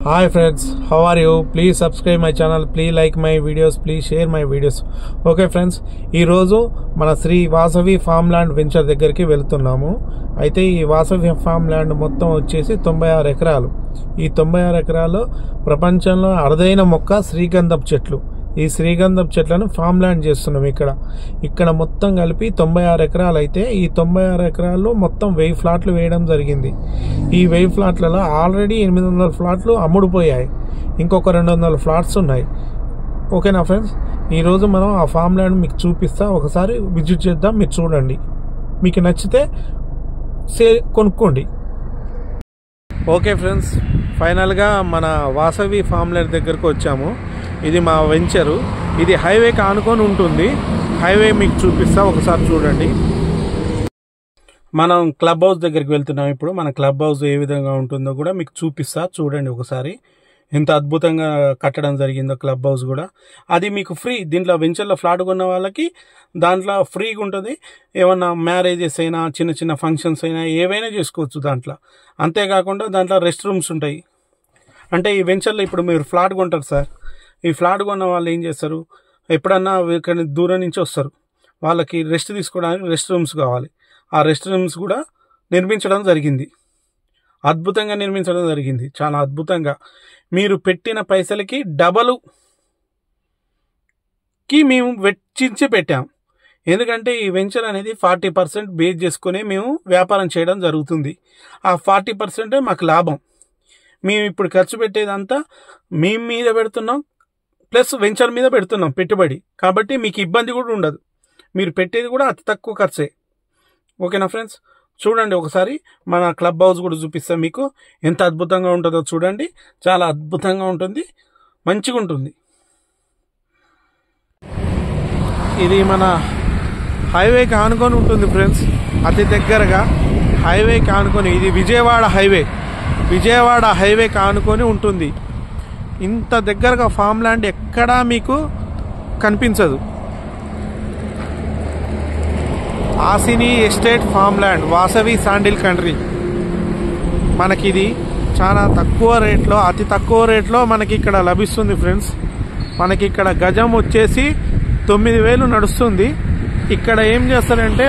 Hi friends, how are you? Please subscribe my channel, please like my videos, please share my videos. Okay friends, ఈ రోజు మన Sri Vasavi farm land venture దగ్గరికి వెళ్తున్నాము. అయితే ఈ Vasavi farm land మొత్తం వచ్చేసి 96 ఎకరాలు. ఈ 96 ఎకరాల్లో ప్రపంచంలో అరుదైన మొక్క శ్రీగంధపు చెట్లు. ఈ శ్రీగంధపు చెట్లను ఫామ్ ల్యాండ్ చేస్తున్నాం. ఇక్కడ మొత్తం కలిపి 96 ఎకరాలు. అయితే ఈ 96 ఎకరాల్లో మొత్తం 1000 ఫ్లాట్లు వేయడం జరిగింది. ఈ 1000 ఫ్లాట్లలో ఆల్రెడీ 800 ఫ్లాట్లు అమ్ముడుపోయాయి. ఇంకొక 200 ఫ్లాట్స్ ఉన్నాయి. ఓకేనా ఫ్రెండ్స్, ఈరోజు మనం ఆ ఫామ్ ల్యాండ్ మీకు చూపిస్తా, ఒకసారి విజిట్ చేద్దాం. మీరు చూడండి, మీకు నచ్చితే కొనుక్కోండి. ఓకే ఫ్రెండ్స్, ఫైనల్గా మన వాసవి ఫామ్ ల్యాండ్ దగ్గరకు వచ్చాము. ఇది మా వెంచరు. ఇది హైవేకి ఆనుకొని ఉంటుంది. హైవే మీకు చూపిస్తా, ఒకసారి చూడండి. మనం క్లబ్ హౌస్ దగ్గరికి వెళ్తున్నాం. ఇప్పుడు మన క్లబ్ హౌస్ ఏ విధంగా ఉంటుందో కూడా మీకు చూపిస్తా, చూడండి ఒకసారి. ఎంత అద్భుతంగా కట్టడం జరిగిందో క్లబ్ హౌస్ కూడా. అది మీకు ఫ్రీ. దీంట్లో వెంచర్లో ఫ్లాట్ కొన్న వాళ్ళకి దాంట్లో ఫ్రీగా ఉంటుంది. ఏమన్నా మ్యారేజెస్ అయినా, చిన్న చిన్న ఫంక్షన్స్ అయినా ఏవైనా చేసుకోవచ్చు దాంట్లో. అంతేకాకుండా దాంట్లో రెస్ట్ రూమ్స్ ఉంటాయి. అంటే ఈ వెంచర్లో ఇప్పుడు మీరు ఫ్లాట్ కొంటారు సార్, ఈ ఫ్లాట్ కొన్న వాళ్ళు ఏం చేస్తారు, ఎప్పుడన్నా ఇక్కడ దూరం నుంచి వస్తారు, వాళ్ళకి రెస్ట్ తీసుకోవడానికి రెస్ట్ రూమ్స్ కావాలి. ఆ రెస్ట్ రూమ్స్ కూడా నిర్మించడం జరిగింది. అద్భుతంగా నిర్మించడం జరిగింది, చాలా అద్భుతంగా. మీరు పెట్టిన పైసలకి డబలుకి మేము వెచ్చించి పెట్టాం. ఎందుకంటే ఈ వెంచర్ అనేది 40% బేస్ చేసుకుని మేము వ్యాపారం చేయడం జరుగుతుంది. ఆ 40% మాకు లాభం. మేము ఇప్పుడు ఖర్చు పెట్టేదంతా మేము మీద పెడుతున్నాం, ప్లస్ వెంచర్ మీద పెడుతున్నాం పెట్టుబడి. కాబట్టి మీకు ఇబ్బంది కూడా ఉండదు. మీరు పెట్టేది కూడా అతి తక్కువ ఖర్చే. ఓకేనా ఫ్రెండ్స్, చూడండి ఒకసారి. మన క్లబ్ హౌస్ కూడా చూపిస్తాం మీకు. ఎంత అద్భుతంగా ఉంటుందో చూడండి. చాలా అద్భుతంగా ఉంటుంది, మంచిగా ఉంటుంది. ఇది మన హైవేకి ఆనుకొని ఉంటుంది ఫ్రెండ్స్, అతి దగ్గరగా హైవేకి ఆనుకొని. ఇది విజయవాడ హైవేకి ఆనుకొని ఉంటుంది. ఇంత దగ్గరగా ఫామ్ ల్యాండ్ ఎక్కడా మీకు కనిపించదు. ఆసిని estate farm land, Vasavi sandal country. మనకి ఇది చాలా తక్కువ రేట్లో, అతి తక్కువ రేట్లో మనకి ఇక్కడ లభిస్తుంది ఫ్రెండ్స్. మనకి ఇక్కడ గజం వచ్చేసి 9000 నడుస్తుంది. ఇక్కడ ఏం చేస్తారంటే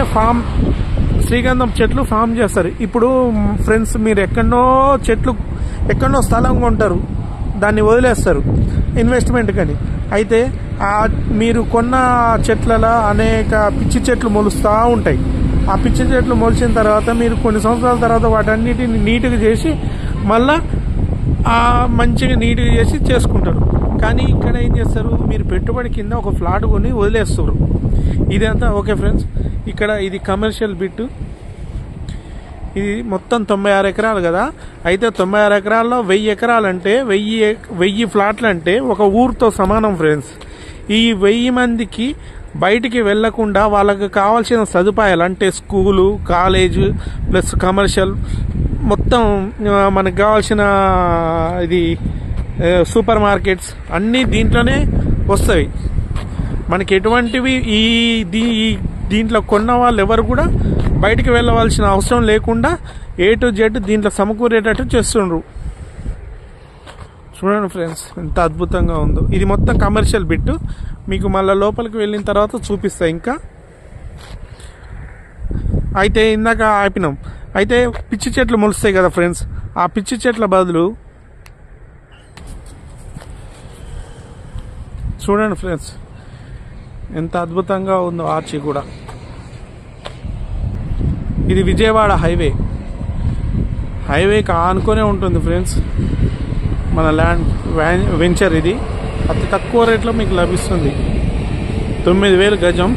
శ్రీగంధం చెట్లు ఫామ్ చేస్తారు. ఇప్పుడు ఫ్రెండ్స్, మీరు ఎక్కడో స్థలం కొంటారు, దాన్ని వదిలేస్తారు ఇన్వెస్ట్మెంట్ కానీ. అయితే మీరు కొన్న చెట్లలో అనేక పిచ్చి చెట్లు మొలుస్తూ ఉంటాయి. ఆ పిచ్చి చెట్లు మొలిచిన తర్వాత మీరు కొన్ని సంవత్సరాల తర్వాత వాటన్నిటిని నీట్గా చేసి మళ్ళా మంచిగా నీట్గా చేసి చేసుకుంటారు. కానీ ఇక్కడ ఏం చేస్తారు, మీరు పెట్టుబడి కింద ఒక ఫ్లాట్ కొని వదిలేస్తారు. ఇదంతా ఓకే ఫ్రెండ్స్. ఇక్కడ ఇది కమర్షియల్ బిట్. ఇది మొత్తం 96 ఎకరాలు కదా. అయితే 96 ఎకరాల్లో 1000 ఎకరాలు అంటే 1000 ఫ్లాట్లు అంటే ఒక ఊరితో సమానం ఫ్రెండ్స్. ఈ 1000 మందికి బయటికి వెళ్లకుండా వాళ్ళకి కావాల్సిన సదుపాయాలు అంటే స్కూలు, కాలేజు ప్లస్ కమర్షియల్ మొత్తం మనకు కావాల్సిన ఇది సూపర్ మార్కెట్స్ అన్నీ దీంట్లోనే వస్తాయి. మనకి ఎటువంటివి దీంట్లో కొన్న వాళ్ళు ఎవరు కూడా బయటికి వెళ్ళవలసిన అవసరం లేకుండా A to Z దీంట్లో సమకూరేటట్టు చేస్తుండ్రు. చూడండి ఫ్రెండ్స్, ఎంత అద్భుతంగా ఉందో. ఇది మొత్తం కమర్షియల్ బిట్. మీకు మళ్ళీ లోపలికి వెళ్ళిన తర్వాత చూపిస్తా ఇంకా. అయితే ఇందాక ఆపినాం. అయితే పిచ్చి చెట్లు మొలుస్తాయి కదా ఫ్రెండ్స్, ఆ పిచ్చి చెట్ల బదులు చూడండి ఫ్రెండ్స్ ఎంత అద్భుతంగా ఉందో ఆర్చి కూడా. ఇది విజయవాడ హైవేకి ఆనుకొనే ఉంటుంది ఫ్రెండ్స్ మన ల్యాండ్ వెంచర్. ఇది అతి తక్కువ రేట్లో మీకు లభిస్తుంది. 9000 గజం.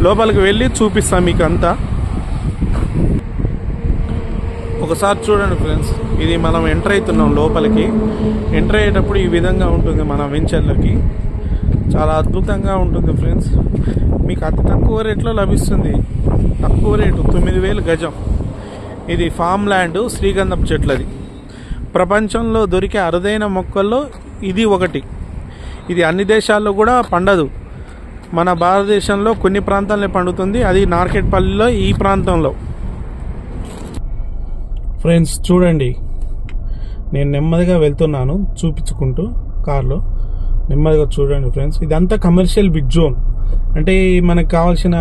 లోపలికి వెళ్ళి చూపిస్తాం మీకు అంతా. ఒకసారి చూడండి ఫ్రెండ్స్. ఇది మనం ఎంటర్ అవుతున్నాం లోపలికి. ఎంటర్ అయ్యేటప్పుడు ఈ విధంగా ఉంటుంది మన వెంచర్లకి. చాలా అద్భుతంగా ఉంటుంది ఫ్రెండ్స్. మీకు అతి తక్కువ రేట్లో లభిస్తుంది. తక్కువ రేటు 9000 గజం. ఇది ఫామ్ ల్యాండ్ శ్రీగంధపు చెట్లది. ప్రపంచంలో దొరికే అరుదైన మొక్కల్లో ఇది ఒకటి. ఇది అన్ని దేశాల్లో కూడా పండదు. మన భారతదేశంలో కొన్ని ప్రాంతాల్లో పండుతుంది. అది నార్కెట్పల్లిలో ఈ ప్రాంతంలో. ఫ్రెండ్స్ చూడండి, నేను నెమ్మదిగా వెళ్తున్నాను చూపించుకుంటూ కార్లో. నెమ్మదిగా చూడండి ఫ్రెండ్స్. ఇదంతా కమర్షియల్ బిగ్ జోన్. అంటే మనకు కావాల్సిన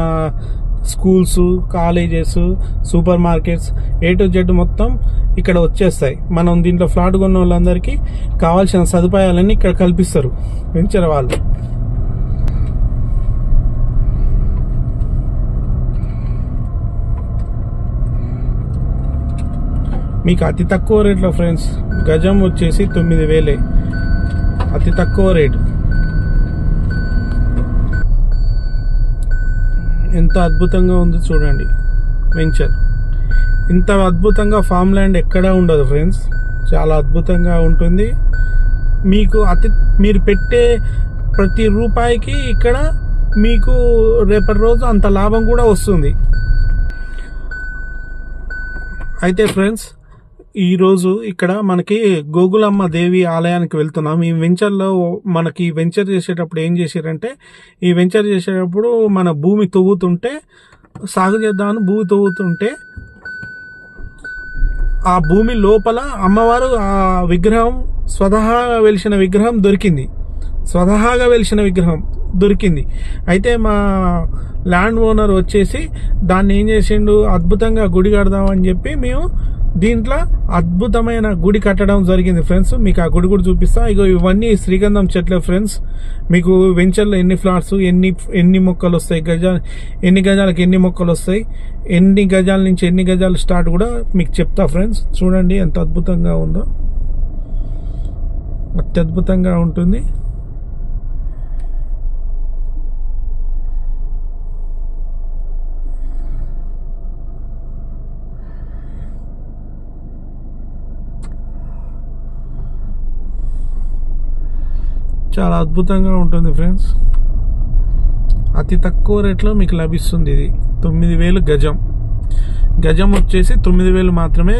schools, colleges, super markets, A to Z మొత్తం ఇక్కడ వచ్చేస్తాయి. మనం దీంట్లో ఫ్లాట్ కొన్న వాళ్ళందరికీ కావాల్సిన సదుపాయాలన్నీ ఇక్కడ కల్పిస్తారు వెంచర్ వాళ్ళు. మీకు అతి తక్కువ రేట్లో ఫ్రెండ్స్, గజం వచ్చేసి 9,000 అతి తక్కువ రేటు. ఎంత అద్భుతంగా ఉందో చూడండి వెంచర్. ఇంత అద్భుతంగా ఫామ్ ల్యాండ్ ఎక్కడా ఉండదు ఫ్రెండ్స్. చాలా అద్భుతంగా ఉంటుంది. మీకు మీరు పెట్టే ప్రతి రూపాయికి ఇక్కడ మీకు రేపటి రోజు అంత లాభం కూడా వస్తుంది. అయితే ఫ్రెండ్స్, ఈరోజు ఇక్కడ మనకి గోగులమ్మ దేవి ఆలయానికి వెళ్తున్నాం. ఈ వెంచర్లో మనకి వెంచర్ చేసేటప్పుడు ఏం చేశారంటే, ఈ వెంచర్ చేసేటప్పుడు మన భూమి తవ్వుతుంటే, సాగు చేద్దామని భూమి తవ్వుతుంటే ఆ భూమి లోపల అమ్మవారు ఆ విగ్రహం స్వతహాగా వెలిసిన విగ్రహం దొరికింది. అయితే మా ల్యాండ్ ఓనర్ వచ్చేసి దాన్ని ఏం చేసిండు, అద్భుతంగా గుడి కడదామని చెప్పి మేము దీంట్లో అద్భుతమైన గుడి కట్టడం జరిగింది ఫ్రెండ్స్. మీకు ఆ గుడి కూడా చూపిస్తా. ఇగో ఇవన్నీ శ్రీగంధం చెట్లే ఫ్రెండ్స్. మీకు వెంచర్లో ఎన్ని ఫ్లాట్స్, ఎన్ని మొక్కలు వస్తాయి, ఎన్ని గజాలకు ఎన్ని మొక్కలు వస్తాయి, ఎన్ని గజాల నుంచి ఎన్ని గజాలు స్టార్ట్ కూడా మీకు చెప్తా ఫ్రెండ్స్. చూడండి ఎంత అద్భుతంగా ఉందో, అత్యద్భుతంగా ఉంటుంది. చాలా అద్భుతంగా ఉంటుంది ఫ్రెండ్స్. అతి తక్కువ రేట్లో మీకు లభిస్తుంది. ఇది 9,000 గజం వచ్చేసి 9,000 మాత్రమే.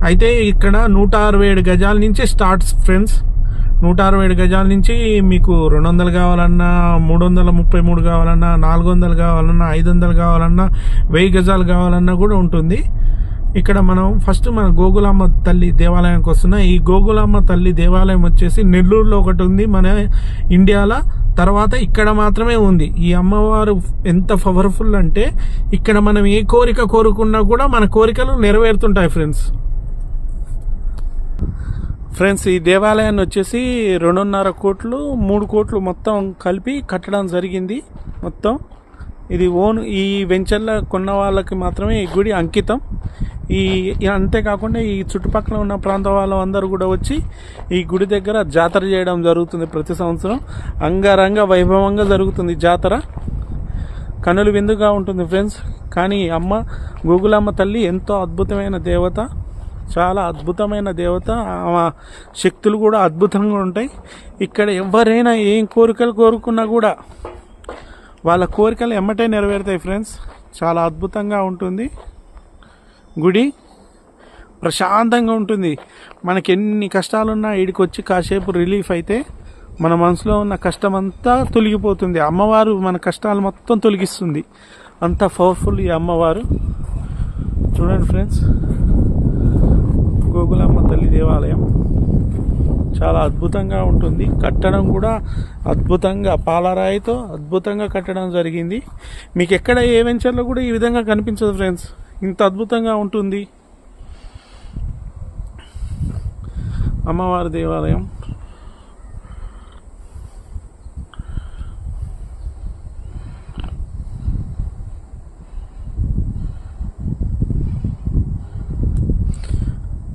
అయితే ఇక్కడ 167 గజాల నుంచి స్టార్ట్స్ ఫ్రెండ్స్. 167 గజాల నుంచి మీకు 200 కావాలన్నా, 333 కావాలన్నా, 400 కావాలన్నా, 500 కావాలన్నా, 1000 గజాలు కావాలన్నా కూడా ఉంటుంది. ఇక్కడ మనం ఫస్ట్ మన గోగులమ్మ తల్లి దేవాలయానికి వస్తున్నాం. ఈ గోగులమ్మ తల్లి దేవాలయం వచ్చేసి నెల్లూరులో ఒకటి ఉంది మన ఇండియాలో. తర్వాత ఇక్కడ మాత్రమే ఉంది. ఈ అమ్మవారు ఎంత పవర్ఫుల్ అంటే, ఇక్కడ మనం ఏ కోరిక కోరుకున్నా కూడా మన కోరికలు నెరవేరుతుంటాయి ఫ్రెండ్స్. ఈ దేవాలయాన్ని వచ్చేసి 2.5 కోట్లు 3 కోట్లు మొత్తం కలిపి కట్టడం జరిగింది మొత్తం. ఇది ఈ వెంచర్లో కొన్న వాళ్ళకి మాత్రమే ఈ గుడి అంకితం. అంతేకాకుండా ఈ చుట్టుపక్కల ఉన్న ప్రాంతం వాళ్ళందరూ కూడా వచ్చి ఈ గుడి దగ్గర జాతర చేయడం జరుగుతుంది ప్రతి సంవత్సరం. అంగరంగ వైభవంగా జరుగుతుంది జాతర. కనులు విందుగా ఉంటుంది ఫ్రెండ్స్. కానీ అమ్మ గోగులమ్మ తల్లి ఎంతో అద్భుతమైన దేవత, చాలా అద్భుతమైన దేవత. ఆమె శక్తులు కూడా అద్భుతంగా ఉంటాయి. ఇక్కడ ఎవరైనా ఏం కోరికలు కోరుకున్నా కూడా వాళ్ళ కోరికలు ఎమ్మటే నెరవేరుతాయి ఫ్రెండ్స్. చాలా అద్భుతంగా ఉంటుంది గుడి. ప్రశాంతంగా ఉంటుంది. మనకి ఎన్ని కష్టాలున్నా ఈడికి వచ్చి కాసేపు రిలీఫ్ అయితే మన మనసులో ఉన్న కష్టం అంతా తొలగిపోతుంది. అమ్మవారు మన కష్టాలు మొత్తం తొలగిస్తుంది. అంత పవర్ఫుల్ ఈ అమ్మవారు. చూడండి ఫ్రెండ్స్, గోగులమ్మ తల్లి దేవాలయం చాలా అద్భుతంగా ఉంటుంది. కట్టడం కూడా అద్భుతంగా పాలరాయితో అద్భుతంగా కట్టడం జరిగింది. మీకు ఎక్కడ ఏ వెంచర్లో కూడా ఈ విధంగా కనిపించదు ఫ్రెండ్స్. ఇంత అద్భుతంగా ఉంటుంది అమ్మవారి దేవాలయం.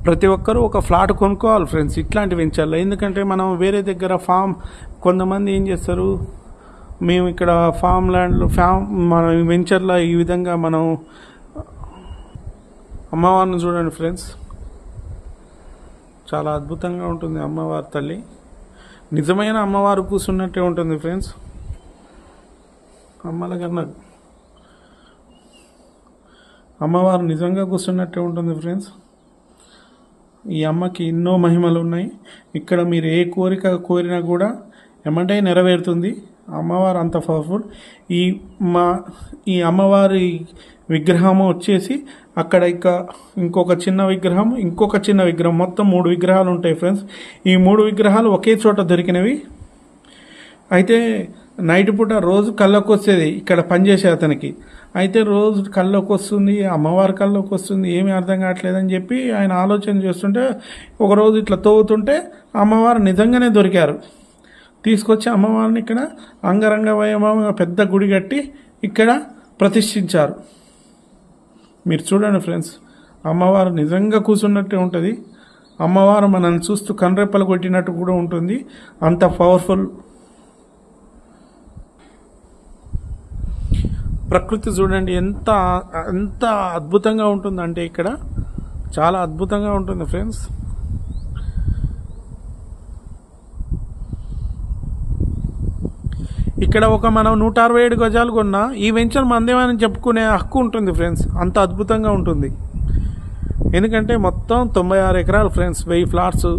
ప్రతి ఒక్కరూ ఒక ఫ్లాట్ కొనుక్కోవాలి ఫ్రెండ్స్ ఇట్లాంటి వెంచర్లో. ఎందుకంటే మనం వేరే దగ్గర కొంతమంది ఏం చేస్తారు, మేము ఇక్కడ ఫామ్ ల్యాండ్లో మన వెంచర్లో ఈ విధంగా మనం అమ్మవారిని చూడండి ఫ్రెండ్స్. చాలా అద్భుతంగా ఉంటుంది అమ్మవారి తల్లి. నిజమైన అమ్మవారు కూర్చున్నట్టే ఉంటుంది ఫ్రెండ్స్. అమ్మల కన్నా అమ్మవారు నిజంగా కూర్చున్నట్టే ఉంటుంది ఫ్రెండ్స్. ఈ అమ్మకి ఎన్నో మహిమలు ఉన్నాయి. ఇక్కడ మీరు ఏ కోరిక కోరినా కూడా ఎమ్మటే నెరవేరుతుంది. అమ్మవారు అంత పవర్ఫుల్. ఈ అమ్మవారి విగ్రహం వచ్చేసి అక్కడ ఇంకొక చిన్న విగ్రహం మొత్తం 3 విగ్రహాలు ఉంటాయి ఫ్రెండ్స్. ఈ 3 విగ్రహాలు ఒకే చోట దొరికినవి. అయితే నైట్ పూట రోజు కళ్ళకు వచ్చేది ఇక్కడ పనిచేసే అతనికి. అయితే రోజు కళ్ళకు వస్తుంది, అమ్మవారి కళ్ళకు వస్తుంది, ఏమీ అర్థం కావట్లేదని చెప్పి ఆయన ఆలోచన చేస్తుంటే ఒకరోజు ఇట్లా తవ్వుతుంటే అమ్మవారు నిజంగానే దొరికారు. తీసుకొచ్చి అమ్మవారిని ఇక్కడ అంగరంగ వైభవంగా పెద్ద గుడి కట్టి ఇక్కడ ప్రతిష్ఠించారు. మీరు చూడండి ఫ్రెండ్స్, అమ్మవారు నిజంగా కూర్చున్నట్టే ఉంటుంది. అమ్మవారు మనల్ని చూస్తూ కన్రెప్పలు కొట్టినట్టు కూడా ఉంటుంది, అంత పవర్ఫుల్. ప్రకృతి చూడండి ఎంత అద్భుతంగా ఉంటుందంటే ఇక్కడ చాలా అద్భుతంగా ఉంటుంది ఫ్రెండ్స్. ఇక్కడ మనం 167 గజాలు కొన్నా ఈ వెంచర్ మందేమని చెప్పుకునే హక్కు ఉంటుంది ఫ్రెండ్స్. అంత అద్భుతంగా ఉంటుంది. ఎందుకంటే మొత్తం 96 ఎకరాలు ఫ్రెండ్స్, 1000 ఫ్లాట్స్.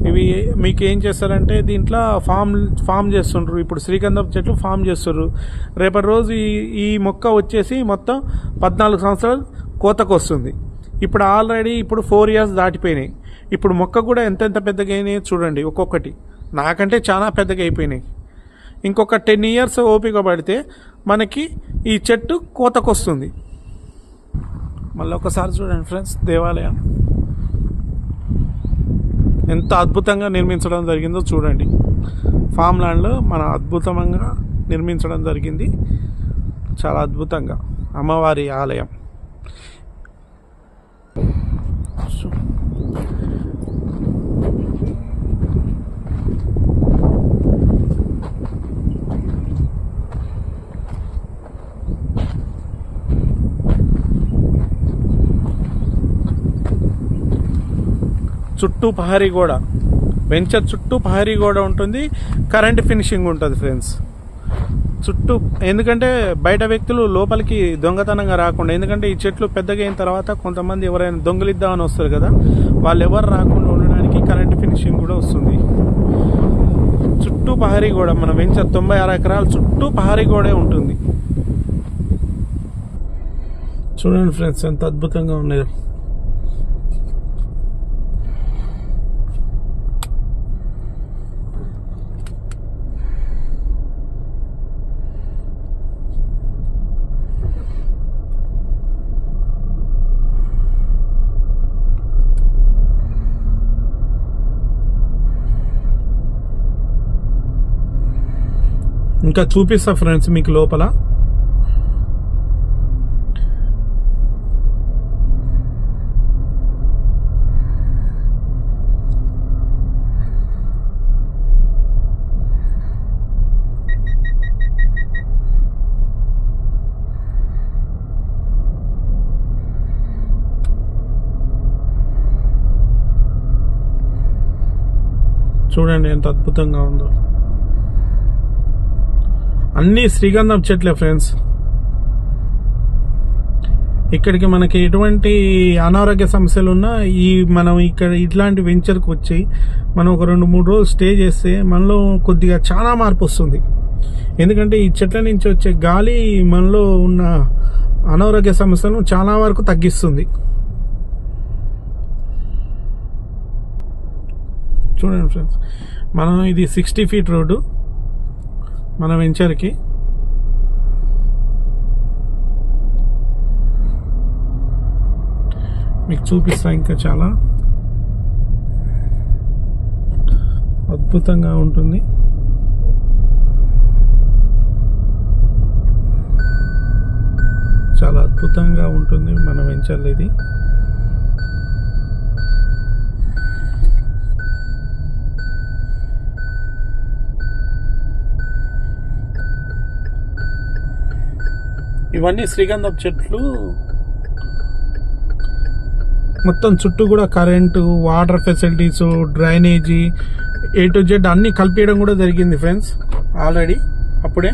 ఇవి మీకు ఏం చేస్తారంటే దీంట్లో ఫామ్ చేస్తుండ్రు. ఇప్పుడు శ్రీగంధం చెట్లు ఫామ్ చేస్తుర్రు. రేపటి రోజు ఈ మొక్క వచ్చేసి మొత్తం 14 సంవత్సరాలు కోతకు వస్తుంది. ఇప్పుడు ఆల్రెడీ 4 ఇయర్స్ దాటిపోయినాయి. ఇప్పుడు మొక్క కూడా ఎంత పెద్దగా అయినాయి చూడండి. ఒక్కొక్కటి నాకంటే చాలా పెద్దగా అయిపోయినాయి. ఇంకొక 10 ఇయర్స్ ఓపిక పడితే మనకి ఈ చెట్టు కోతకు వస్తుంది. మళ్ళీ ఒకసారి చూడండి ఫ్రెండ్స్, దేవాలయం ఎంత అద్భుతంగా నిర్మించడం జరిగిందో చూడండి. ఫామ్ ల్యాండ్లో మన అద్భుతంగా నిర్మించడం జరిగింది, చాలా అద్భుతంగా. అమ్మవారి ఆలయం చుట్టూ పహారీ గోడ, వెంచర్ చుట్టూ పహారీ గోడ ఉంటుంది. కరెంట్ ఫినిషింగ్ ఉంటుంది ఫ్రెండ్స్ చుట్టూ. ఎందుకంటే బయట వ్యక్తులు లోపలికి దొంగతనంగా రాకుండా, ఎందుకంటే ఈ చెట్లు పెద్దగా అయిన తర్వాత కొంతమంది ఎవరైనా దొంగలిద్దామని వస్తారు కదా, వాళ్ళు ఎవరు రాకుండా ఉండడానికి కరెంట్ ఫినిషింగ్ కూడా వస్తుంది. చుట్టూ పహారీ గోడ, మన వెంచర్ 96 ఎకరాలు చుట్టూ పహారీ గోడే ఉంటుంది. చూడండి ఫ్రెండ్స్ ఎంత అద్భుతంగా ఉన్నాయి. ఇంకా చూపిస్తా ఫ్రెండ్స్ మీకు లోపల. చూడండి ఎంత అద్భుతంగా ఉందో. అన్ని శ్రీగంధం చెట్లే ఫ్రెండ్స్. ఇక్కడికి మనకి ఎటువంటి అనారోగ్య సమస్యలు ఉన్నా మనం ఇక్కడ ఇట్లాంటి వెంచర్కి వచ్చి మనం ఒక 2-3 రోజులు స్టే చేస్తే మనలో కొద్దిగా చాలా మార్పు వస్తుంది. ఎందుకంటే ఈ చెట్ల నుంచి వచ్చే గాలి మనలో ఉన్న అనారోగ్య సమస్యలను చాలా వరకు తగ్గిస్తుంది. చూడండి ఫ్రెండ్స్, మనం ఇది 60 ఫీట్ రోడ్డు మన వెంచర్కి. మీకు చూపిస్తా, ఇంకా చాలా అద్భుతంగా ఉంటుంది. చాలా అద్భుతంగా ఉంటుంది మన వెంచర్లో ఇది. ఇవన్నీ శ్రీగంధం చెట్లు. మొత్తం చుట్టూ కూడా current, water facilities, drainage, A to Z అన్ని కలిపేయడం కూడా జరిగింది ఫ్రెండ్స్ ఆల్రెడీ అప్పుడే.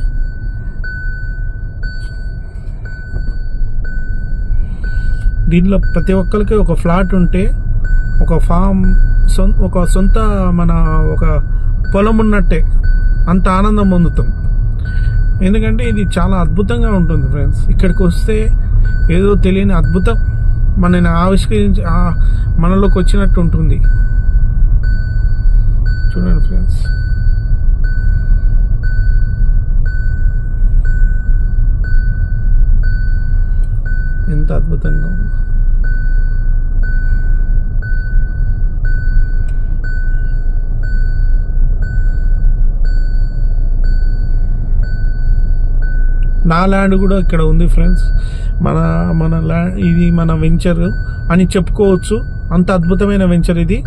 దీంట్లో ప్రతి ఒక్కరికి ఒక ఫ్లాట్ ఉంటే ఒక ఫామ్, ఒక సొంత మన ఒక పొలం ఉన్నట్టే అంత ఆనందం పొందుతాం. ఎందుకంటే ఇది చాలా అద్భుతంగా ఉంటుంది ఫ్రెండ్స్. ఇక్కడికి వస్తే ఏదో తెలియని అద్భుతం మనని ఆవిష్కరించి మనలోకి వచ్చినట్టు ఉంటుంది. చూడండి ఫ్రెండ్స్, ఎంత అద్భుతంగా ఉంది. నా ల్యాండ్ కూడా ఇక్కడ ఉంది ఫ్రెండ్స్. మన ల్యాండ్ ఇది మన వెంచర్ అని చెప్పుకోవచ్చు. అంత అద్భుతమైన వెంచర్ ఇది.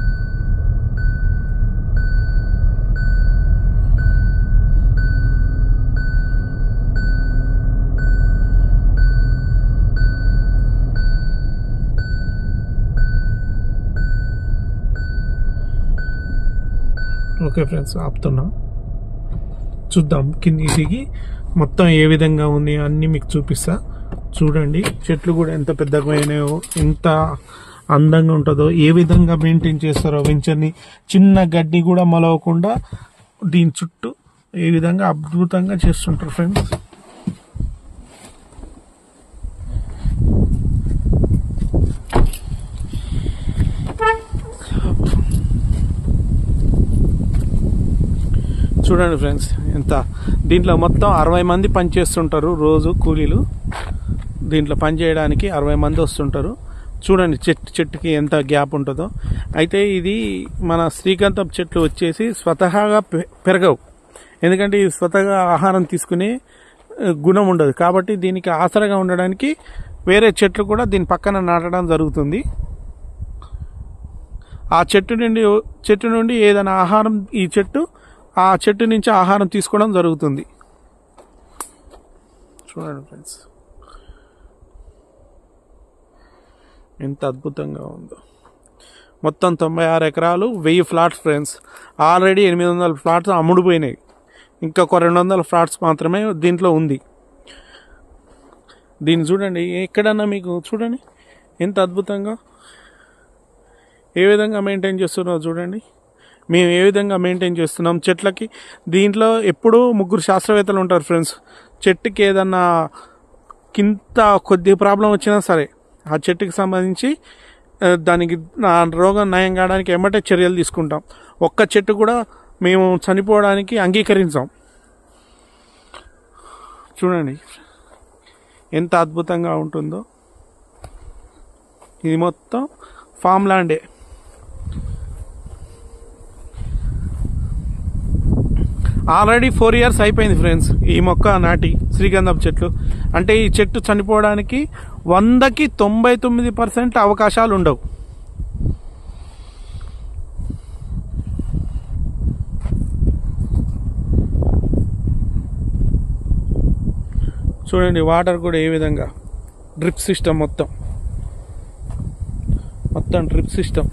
ఓకే ఫ్రెండ్స్, ఆపుతున్నా. చూద్దాం కింది దిగి మొత్తం ఏ విధంగా ఉంది అన్ని మీకు చూపిస్తా. చూడండి చెట్లు కూడా ఎంత పెద్దగా అయినాయో, ఎంత అందంగా ఉంటుందో, ఏ విధంగా మెయింటైన్ చేస్తారో వెంచర్ని. చిన్న గడ్డి కూడా మొలవకుండా దీని చుట్టూ ఏ విధంగా అద్భుతంగా చేస్తుంటారు ఫ్రెండ్స్. చూడండి ఫ్రెండ్స్ ఎంత, దీంట్లో మొత్తం 60 మంది పనిచేస్తుంటారు రోజు కూలీలు. దీంట్లో పని చేయడానికి 60 మంది వస్తుంటారు. చూడండి చెట్టుకి ఎంత గ్యాప్ ఉంటుందో. అయితే ఇది మన శ్రీకాంతం చెట్లు వచ్చేసి స్వతహాగా పెరగవు, ఎందుకంటే ఇది స్వతహాగా ఆహారం తీసుకునే గుణం ఉండదు. కాబట్టి దీనికి ఆసరగా ఉండడానికి వేరే చెట్లు కూడా దీని పక్కన నాటడం జరుగుతుంది. ఆ చెట్టు నుండి ఏదైనా ఆహారం ఆ చెట్టు నుంచి ఆహారం తీసుకోవడం జరుగుతుంది. చూడండి ఫ్రెండ్స్ ఎంత అద్భుతంగా ఉందో. మొత్తం 96 ఎకరాలు, 1000 ఫ్లాట్స్ ఫ్రెండ్స్. ఆల్రెడీ 800 ఫ్లాట్స్ అమ్ముడుపోయినాయి. ఇంకా ఒక 200 ఫ్లాట్స్ మాత్రమే దీంట్లో ఉంది. దీన్ని చూడండి, ఎక్కడన్నా మీకు చూడండి ఎంత అద్భుతంగా ఏ విధంగా మెయింటైన్ చేస్తున్నారో చూడండి. మేము ఏ విధంగా మెయింటైన్ చేస్తున్నాం చెట్లకి. దీంట్లో ఎప్పుడూ 3 శాస్త్రవేత్తలు ఉంటారు ఫ్రెండ్స్. చెట్టుకి ఏదన్నా కొద్ది ప్రాబ్లం వచ్చినా సరే ఆ చెట్టుకి సంబంధించి దానికి రోగం నయం కావడానికి ఎమ్మటే చర్యలు తీసుకుంటాం. ఒక్క చెట్టు కూడా మేము చనిపోవడానికి అంగీకరించాం. చూడండి ఎంత అద్భుతంగా ఉంటుందో. ఇది మొత్తం ఫామ్ ల్యాండే. ఆల్రెడీ 4 years అయిపోయింది ఫ్రెండ్స్ ఈ మొక్క నాటి, శ్రీగంధపు చెట్లు. అంటే ఈ చెట్టు చనిపోవడానికి 100కి 99% అవకాశాలు ఉండవు. చూడండి వాటర్ కూడా ఏ విధంగా, డ్రిప్ సిస్టమ్ మొత్తం డ్రిప్ సిస్టమ్.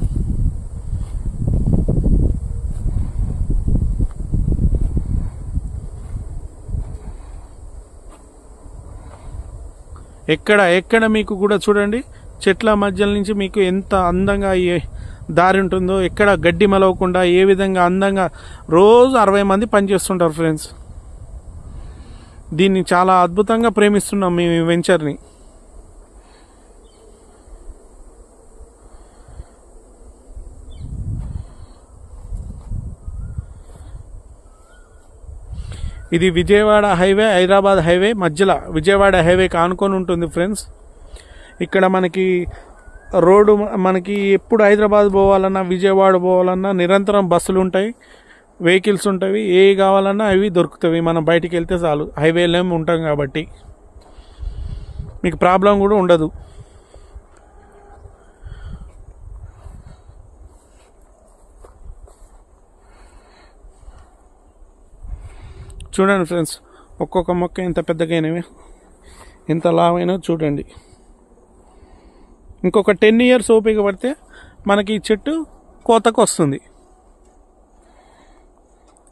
ఎక్కడ మీకు కూడా చూడండి చెట్ల మధ్యల నుంచి మీకు ఎంత అందంగా దారి ఉంటుందో, ఎక్కడ గడ్డి మలవకుండా ఏ విధంగా అందంగా రోజు 60 మంది పనిచేస్తుంటారు ఫ్రెండ్స్. దీన్ని చాలా అద్భుతంగా ప్రేమిస్తున్నాం మేము ఈ వెంచర్ని. ఇది విజయవాడ హైవే, హైదరాబాద్ హైవే మధ్యలో, విజయవాడ హైవేకి ఆనుకొని ఉంటుంది ఫ్రెండ్స్. ఇక్కడ మనకి రోడ్డు మనకి ఎప్పుడు హైదరాబాద్ పోవాలన్నా, విజయవాడ పోవాలన్నా నిరంతరం బస్సులు ఉంటాయి, వెహికల్స్ ఉంటాయి. ఏ కావాలన్నా అవి దొరుకుతాయి. మనం బయటికి వెళ్తే చాలు, హైవేలో ఉంటాం కాబట్టి మీకు ప్రాబ్లం కూడా ఉండదు. చూడండి ఫ్రెండ్స్ ఒక్కొక్క మొక్క ఎంత పెద్దగైనవి, ఎంత లావైనా చూడండి. ఇంకొక 10 years ఓపిక పడితే మనకి ఈ చెట్టు కోతకు వస్తుంది.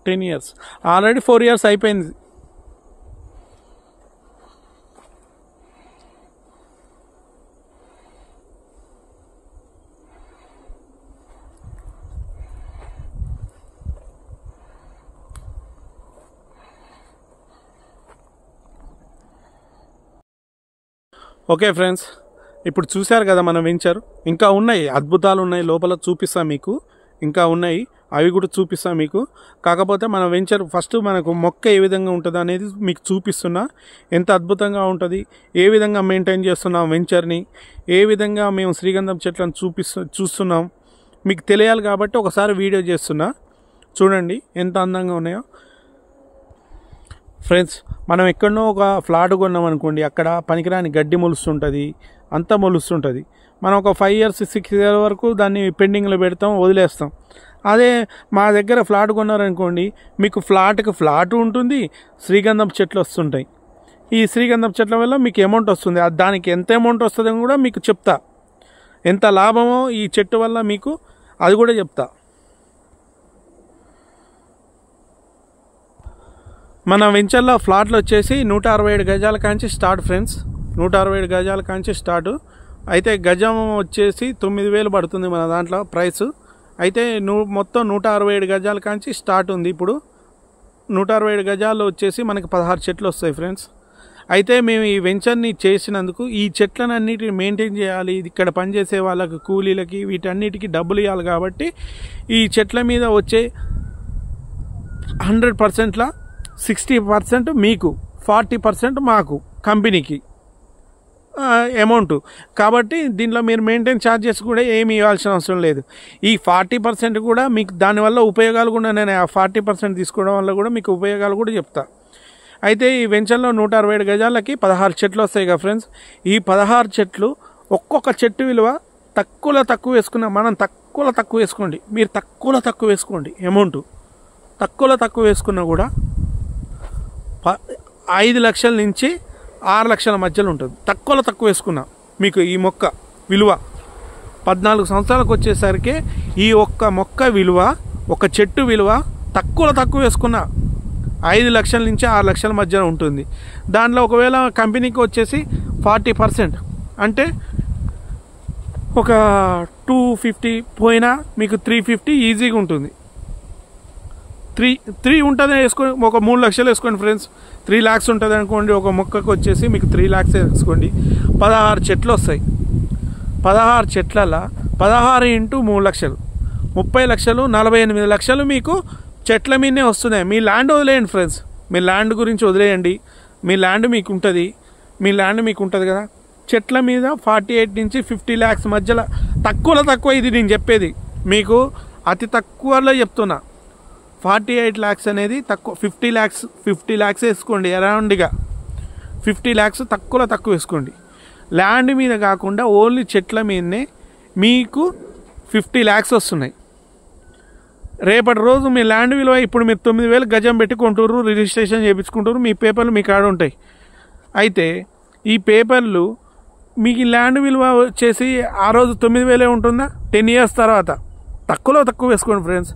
10 years, ఆల్రెడీ 4 years అయిపోయింది. ఓకే ఫ్రెండ్స్, ఇప్పుడు చూశారు కదా మన వెంచర్. ఇంకా ఉన్నాయి, అద్భుతాలు ఉన్నాయి లోపల, చూపిస్తాను మీకు. ఇంకా ఉన్నాయి, అవి కూడా చూపిస్తాను మీకు. కాకపోతే మన వెంచర్ ఫస్ట్ మనకు మొక్క ఏ విధంగా ఉంటుంది అనేది మీకు చూపిస్తున్నా. ఎంత అద్భుతంగా ఉంటుంది, ఏ విధంగా మెయింటైన్ చేస్తున్నాం వెంచర్ని, ఏ విధంగా మేము శ్రీగంధం చెట్లను చూస్తున్నాం మీకు తెలియాలి కాబట్టి ఒకసారి వీడియో చేస్తున్నా. చూడండి ఎంత అందంగా ఉన్నాయో ఫ్రెండ్స్. మనం ఎక్కడనో ఒక ఫ్లాట్ కొన్నాం అనుకోండి, అక్కడ పనికిరాని గడ్డి మొలుస్తుంటుంది, అంతా మొలుస్తుంటుంది. మనం ఒక 5 years 6 years వరకు దాన్ని పెండింగ్లో పెడతాం, వదిలేస్తాం. అదే మా దగ్గర ఫ్లాట్ కొన్నారనుకోండి, మీకు ఫ్లాట్ ఉంటుంది, శ్రీగంధం చెట్లు వస్తుంటాయి. ఈ శ్రీగంధం చెట్ల వల్ల మీకు అమౌంట్ వస్తుంది. దానికి ఎంత అమౌంట్ వస్తుందని కూడా మీకు చెప్తా, ఎంత లాభమో ఈ చెట్టు వల్ల మీకు అది కూడా చెప్తా. మన వెంచర్లో ఫ్లాట్లు వచ్చేసి 167 గజాల కాంచి స్టార్ట్ ఫ్రెండ్స్. 167 గజాల కాంచి స్టార్ట్. అయితే గజం వచ్చేసి 9,000 పడుతుంది మన దాంట్లో ప్రైస్. అయితే మొత్తం 167 గజాల కాంచి స్టార్ట్ ఉంది. ఇప్పుడు 167 గజాల్లో వచ్చేసి మనకి 16 చెట్లు వస్తాయి ఫ్రెండ్స్. అయితే మేము ఈ వెంచర్ని చేసినందుకు ఈ చెట్లను అన్నిటిని మెయింటైన్ చేయాలి, ఇక్కడ పనిచేసే వాళ్ళకి కూలీలకి వీటన్నిటికీ డబ్బులు ఇవ్వాలి. కాబట్టి ఈ చెట్ల మీద వచ్చే 100%లా 60% మీకు, 40% మాకు కంపెనీకి అమౌంట్. కాబట్టి దీంట్లో మీరు మెయింటైన్ ఛార్జెస్ కూడా ఏమి ఇవ్వాల్సిన అవసరం లేదు. ఈ 40% కూడా మీకు దానివల్ల ఉపయోగాలు కూడా, నేను ఆ 40% తీసుకోవడం వల్ల కూడా మీకు ఉపయోగాలు కూడా చెప్తా. అయితే ఈ వెంచర్లో 167 గజాలకి 16 చెట్లు వస్తాయి కదా ఫ్రెండ్స్. ఈ 16 చెట్లు ఒక్కొక్క చెట్టు విలువ తక్కువ వేసుకున్నా, మనం తక్కువ వేసుకోండి, మీరు తక్కువ వేసుకోండి. అమౌంట్ తక్కువ వేసుకున్నా కూడా 5 లక్షల నుంచి 6 లక్షల మధ్యలో ఉంటుంది. తక్కువ వేసుకున్నా మీకు ఈ మొక్క విలువ 14 సంవత్సరాలకు వచ్చేసరికి ఈ ఒక్క మొక్క విలువ, ఒక చెట్టు విలువ తక్కువ వేసుకున్నా 5 లక్షల నుంచి 6 లక్షల మధ్యలో ఉంటుంది. దాంట్లో ఒకవేళ కంపెనీకి వచ్చేసి 40% అంటే ఒక 250 పోయినా మీకు 350 ఈజీగా ఉంటుంది. 3 ఉంటుంది వేసుకొని, ఒక 3 లక్షలు వేసుకోండి ఫ్రెండ్స్. 3 lakhs ఉంటుంది అనుకోండి, ఒక మొక్కకు వచ్చేసి మీకు 3 lakhs వేసుకోండి. 16 చెట్లు వస్తాయి. 16 చెట్లలో 16 × 3 లక్షలు 30 లక్షలు, 48 లక్షలు మీకు చెట్ల మీదనే వస్తున్నాయి. మీ ల్యాండ్ వదిలేయండి ఫ్రెండ్స్, మీ ల్యాండ్ గురించి వదిలేయండి. మీ ల్యాండ్ మీకు ఉంటుంది కదా. చెట్ల మీద 48 నుంచి 50 lakhs మధ్యలో తక్కువ. ఇది నేను చెప్పేది మీకు అతి తక్కువలో చెప్తున్నా. 48 lakhs అనేది తక్కువ. 50 lakhs వేసుకోండి, అరౌండ్గా 50 lakhs తక్కువ వేసుకోండి. ల్యాండ్ మీద కాకుండా ఓన్లీ చెట్ల మీదనే మీకు 50 lakhs వస్తున్నాయి. రేపటి రోజు మీ ల్యాండ్ విలువ, ఇప్పుడు మీరు 9,000 గజం పెట్టుకుంటారు, రిజిస్ట్రేషన్ చేయించుకుంటారు, మీ పేపర్లు మీ కాడ ఉంటాయి. అయితే ఈ పేపర్లు మీకు ల్యాండ్ విలువ వచ్చేసి ఆ రోజు 9,000 ఉంటుందా? 10 years తర్వాత తక్కువ వేసుకోండి ఫ్రెండ్స్.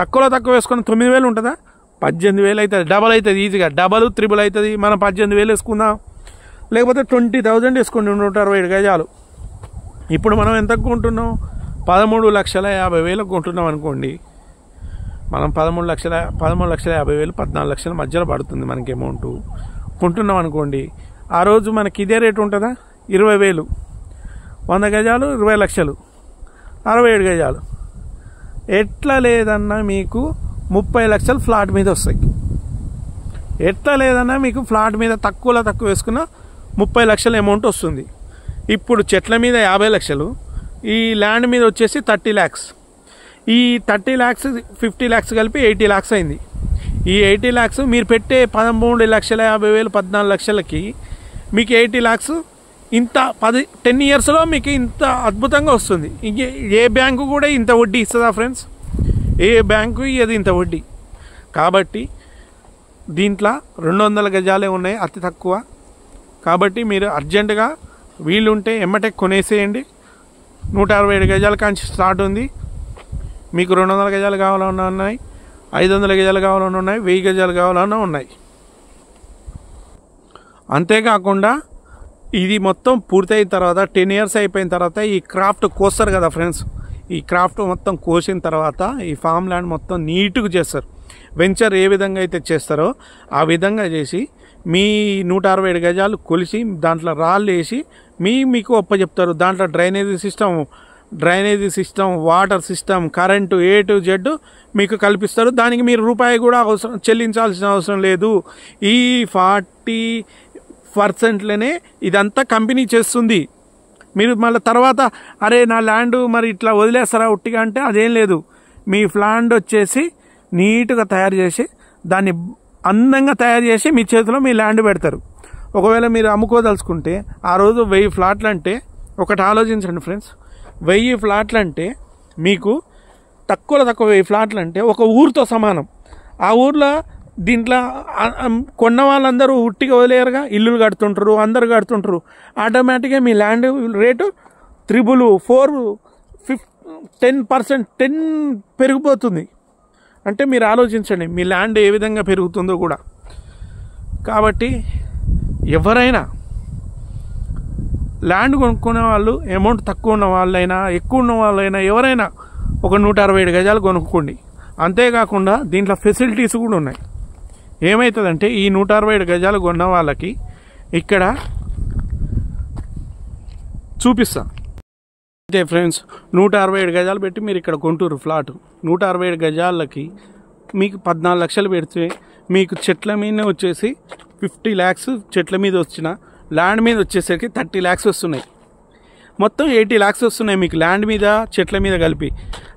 తక్కువ వేసుకొని 9,000 ఉంటుందా? 18,000 అవుతుంది. డబల్ అవుతుంది, ఈజీగా డబల్ త్రిబుల్ అవుతుంది. మనం 18,000 వేసుకుందాం, లేకపోతే 20,000 వేసుకోండి. 167 గజాలు ఇప్పుడు మనం ఎంతకు కొంటున్నాం? 13,50,000 కొంటున్నాం అనుకోండి. మనం 13,50,000 14 లక్షల మధ్యలో పడుతుంది మనకి అమౌంట్. కొంటున్నాం అనుకోండి, ఆ రోజు మనకి ఇదే రేటు ఉంటుందా? 20,000. 100 గజాలు 20 లక్షలు, 67 గజాలు. ఎట్లా లేదన్నా మీకు 30 లక్షలు ఫ్లాట్ మీద వస్తాయి. ఎట్లా లేదన్నా మీకు ఫ్లాట్ మీద తక్కువ వేసుకున్న 30 లక్షల అమౌంట్ వస్తుంది. ఇప్పుడు చెట్ల మీద 50 లక్షలు, ఈ ల్యాండ్ మీద వచ్చేసి 30 lakhs. ఈ 30 lakhs 50 lakhs కలిపి 80 lakhs అయింది. ఈ 80 lakhs మీరు పెట్టే 13,50,000 14 లక్షలకి మీకు 80 lakhs ఇంత 10 yearsలో మీకు ఇంత అద్భుతంగా వస్తుంది. ఇంక ఏ బ్యాంకు కూడా ఇంత వడ్డీ ఇస్తుందా ఫ్రెండ్స్? ఏ బ్యాంకు ఇది ఇంత వడ్డీ. కాబట్టి దీంట్లో 200 గజాలే ఉన్నాయి అతి తక్కువ. కాబట్టి మీరు అర్జెంటుగా వీలుంటే ఎమ్మటే కొనేసేయండి. 167 గజాల కాంచి స్టార్ట్ ఉంది. మీకు 200 గజాలు కావాలన్నా ఉన్నాయి, 500 గజాలు కావాలన్నా ఉన్నాయి, 1000 గజాలు కావాలన్నా ఉన్నాయి. అంతేకాకుండా ఇది మొత్తం పూర్తయిన తర్వాత 10 years అయిపోయిన తర్వాత ఈ క్రాఫ్ట్ కోస్తారు కదా ఫ్రెండ్స్. ఈ క్రాఫ్ట్ మొత్తం కోసిన తర్వాత ఈ ఫామ్ ల్యాండ్ మొత్తం నీట్గా చేస్తారు. వెంచర్ ఏ విధంగా అయితే చేస్తారో ఆ విధంగా చేసి మీ 167 గజాలు కొలిసి దాంట్లో రాళ్ళు వేసి మీకు ఒప్పచెప్తారు. దాంట్లో drainage system, water system, current A to Z మీకు కల్పిస్తారు. దానికి మీరు రూపాయి కూడా చెల్లించాల్సిన అవసరం లేదు. ఈ 40%లోనే ఇదంతా కంపెనీ చేస్తుంది. మీరు మళ్ళీ తర్వాత అరే నా ల్యాండ్ మరి ఇట్లా వదిలేస్తారా ఉట్టిగా అంటే అదేం లేదు. మీ ల్యాండ్ వచ్చేసి నీట్గా తయారు చేసి దాన్ని అందంగా తయారు చేసి మీ చేతిలో మీ ల్యాండ్ పెడతారు. ఒకవేళ మీరు అమ్ముకోదలుచుకుంటే ఆ రోజు 1000 ఫ్లాట్లు అంటే ఒకటి ఆలోచించండి ఫ్రెండ్స్, 1000 ఫ్లాట్లు అంటే మీకు తక్కువ 1000 ఫ్లాట్లు అంటే ఒక ఊరితో సమానం. ఆ ఊర్లో దీంట్లో కొన్న వాళ్ళందరూ ఉట్టిగా వదిలేరుగా, ఇల్లులు కడుతుంటారు, అందరు కడుతుంటారు. ఆటోమేటిక్గా మీ ల్యాండ్ రేటు 10% పెరిగిపోతుంది. అంటే మీరు ఆలోచించండి మీ ల్యాండ్ ఏ విధంగా పెరుగుతుందో కూడా. కాబట్టి ఎవరైనా ల్యాండ్ కొనుక్కునే వాళ్ళు అమౌంట్ తక్కువ ఉన్న వాళ్ళైనా ఎక్కువ ఉన్న వాళ్ళైనా ఎవరైనా ఒక 167 గజాలు కొనుక్కోండి. అంతేకాకుండా దీంట్లో ఫెసిలిటీస్ కూడా ఉన్నాయి. ఏమవుతుందంటే ఈ 167 గజాలు కొన్న వాళ్ళకి ఇక్కడ చూపిస్తా. అయితే ఫ్రెండ్స్ 167 గజాలు పెట్టి మీరు ఇక్కడ కొంటూరు ఫ్లాట్. 167 గజాలకి మీకు 14 లక్షలు పెడితే మీకు చెట్ల మీద వచ్చేసి 50 lakhs చెట్ల మీద వచ్చిన ల్యాండ్ మీద వచ్చేసరికి 30 lakhs వస్తున్నాయి. మొత్తం 80 lakhs వస్తున్నాయి మీకు ల్యాండ్ మీద చెట్ల మీద కలిపి.